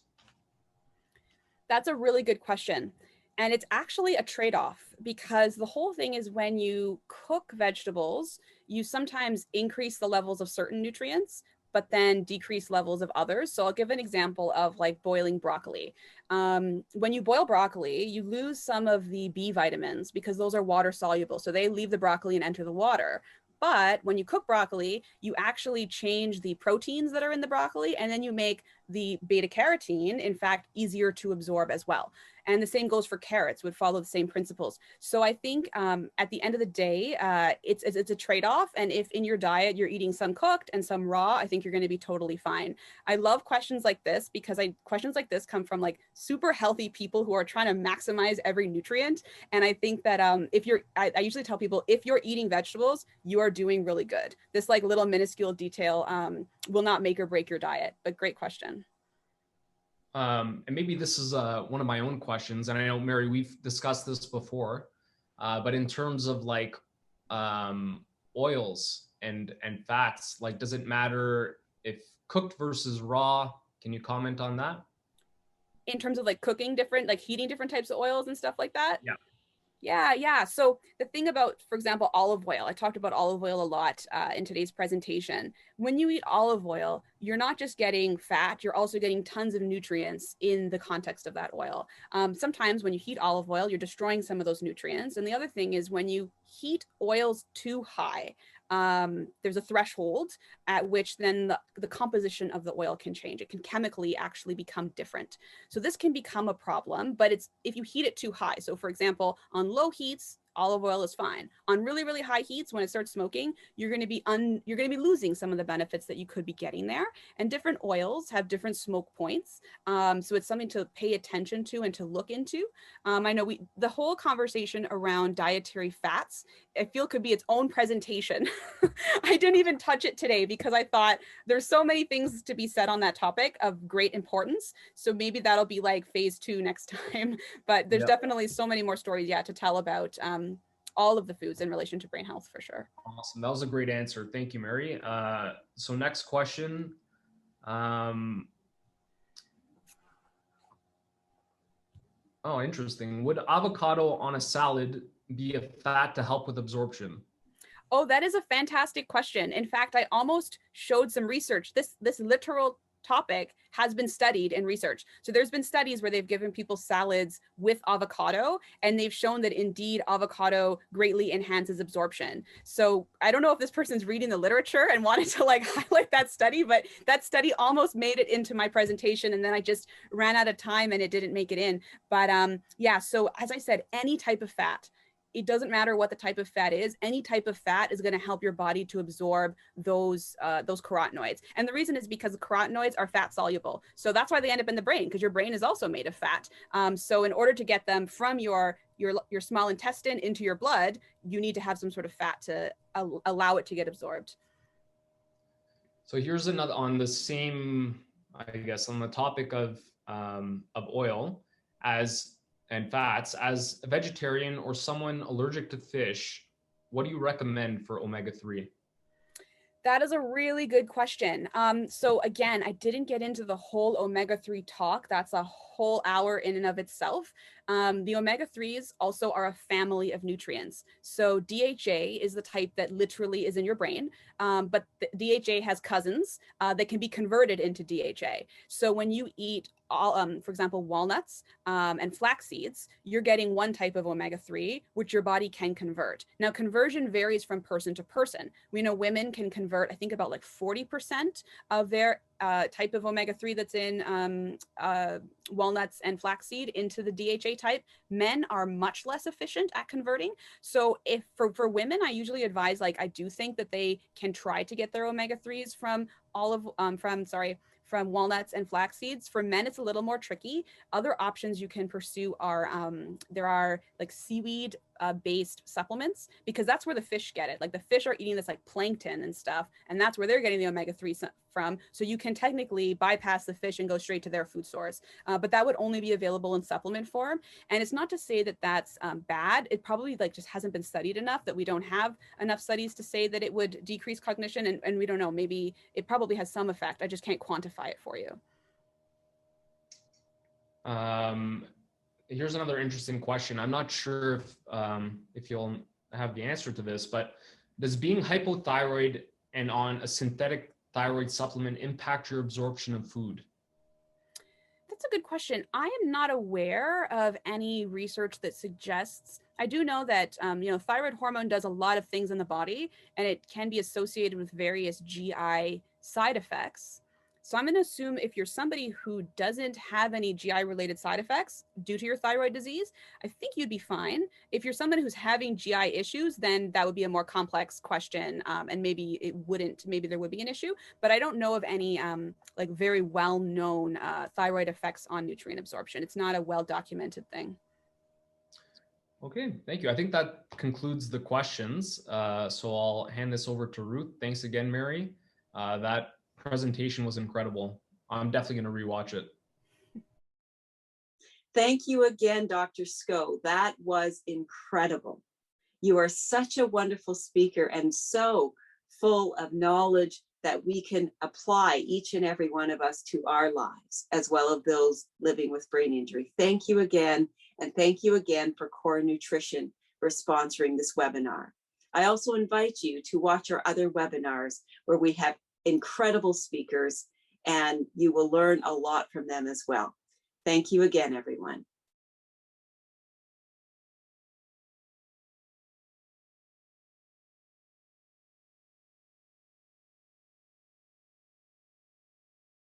That's a really good question. And it's actually a trade-off, because the whole thing is when you cook vegetables, you sometimes increase the levels of certain nutrients, but then decrease levels of others. So I'll give an example of like boiling broccoli. When you boil broccoli, you lose some of the B vitamins because those are water soluble. So they leave the broccoli and enter the water. But when you cook broccoli, you actually change the proteins that are in the broccoli, and then you make the beta carotene, in fact, easier to absorb as well. And the same goes for carrots, would follow the same principles. So I think at the end of the day, it's a trade-off. And if in your diet you're eating some cooked and some raw, I think you're going to be totally fine. I love questions like this because questions like this come from like super healthy people who are trying to maximize every nutrient. And I think that I usually tell people, if you're eating vegetables, you are doing really good. This like little minuscule detail will not make or break your diet. But great question. And maybe this is one of my own questions, and I know, Mary, we've discussed this before, but in terms of like oils and fats, like, does it matter if cooked versus raw? Can you comment on that? In terms of like cooking different, like heating different types of oils and stuff like that? Yeah. Yeah. So the thing about, for example, olive oil, I talked about olive oil a lot in today's presentation. When you eat olive oil, you're not just getting fat, you're also getting tons of nutrients in the context of that oil. Sometimes when you heat olive oil, you're destroying some of those nutrients. And the other thing is when you heat oils too high, there's a threshold at which then the composition of the oil can change. It can chemically actually become different. So this can become a problem, but it's if you heat it too high. So for example, on low heats, olive oil is fine. On really, really high heats, when it starts smoking, you're going to be losing some of the benefits that you could be getting there. And different oils have different smoke points. So it's something to pay attention to and to look into. I know the whole conversation around dietary fats, I feel could be its own presentation. I didn't even touch it today because I thought there's so many things to be said on that topic of great importance. So maybe that'll be like phase 2 next time. But there's definitely so many more stories yet to tell about all of the foods in relation to brain health for sure. Awesome. That was a great answer. Thank you, Mary. So next question. Oh, interesting. Would avocado on a salad be a fat to help with absorption? Oh, that is a fantastic question. In fact, I almost showed some research. This literal topic has been studied in research. So there's been studies where they've given people salads with avocado, and they've shown that indeed avocado greatly enhances absorption. So I don't know if this person's reading the literature and wanted to like highlight that study, but that study almost made it into my presentation, and then I just ran out of time and it didn't make it in. But yeah, so as I said, any type of fat, it doesn't matter what the type of fat is. Any type of fat is going to help your body to absorb those carotenoids. And the reason is because the carotenoids are fat soluble. So that's why they end up in the brain, because your brain is also made of fat. So in order to get them from your small intestine into your blood, you need to have some sort of fat to allow it to get absorbed. So here's another on the same, I guess, on the topic of oil and fats. As a vegetarian or someone allergic to fish, what do you recommend for omega-3? That is a really good question. So again, I didn't get into the whole omega-3 talk. That's a whole hour in and of itself. The omega-3s also are a family of nutrients. So DHA is the type that literally is in your brain, but the DHA has cousins that can be converted into DHA. So when you eat for example, walnuts and flax seeds, you're getting one type of omega-3, which your body can convert. Now, conversion varies from person to person. We know women can convert, I think, about like 40% of their type of omega-3 that's in walnuts and flaxseed into the DHA type. Men are much less efficient at converting. So if for women, I usually advise, like, I do think that they can try to get their omega-3s from from walnuts and flax seeds. For men, it's a little more tricky. Other options you can pursue are, there are like seaweed based supplements, because that's where the fish get it. Like the fish are eating this like plankton and stuff, and that's where they're getting the omega-3 from. So you can technically bypass the fish and go straight to their food source. But that would only be available in supplement form. And it's not to say that that's bad. It probably like just hasn't been studied enough, that we don't have enough studies to say that it would decrease cognition. And we don't know, maybe it probably has some effect. I just can't quantify it for you. Here's another interesting question. I'm not sure if you'll have the answer to this, but does being hypothyroid and on a synthetic thyroid supplement impact your absorption of food? That's a good question. I am not aware of any research that suggests. I do know that thyroid hormone does a lot of things in the body, and it can be associated with various GI side effects. So I'm going to assume if you're somebody who doesn't have any GI related side effects due to your thyroid disease, I think you'd be fine. If you're somebody who's having GI issues, then that would be a more complex question, and maybe there would be an issue. But I don't know of any like very well known thyroid effects on nutrient absorption. It's not a well documented thing. Okay, thank you. I think that concludes the questions. So I'll hand this over to Ruth. Thanks again, Mary. That presentation was incredible. I'm definitely going to rewatch it. Thank you again, Dr. Sco. That was incredible. You are such a wonderful speaker and so full of knowledge that we can apply, each and every one of us, to our lives, as well as those living with brain injury. Thank you again. And thank you again for Core Nutrition for sponsoring this webinar. I also invite you to watch our other webinars where we have incredible speakers, and you will learn a lot from them as well. Thank you again, everyone.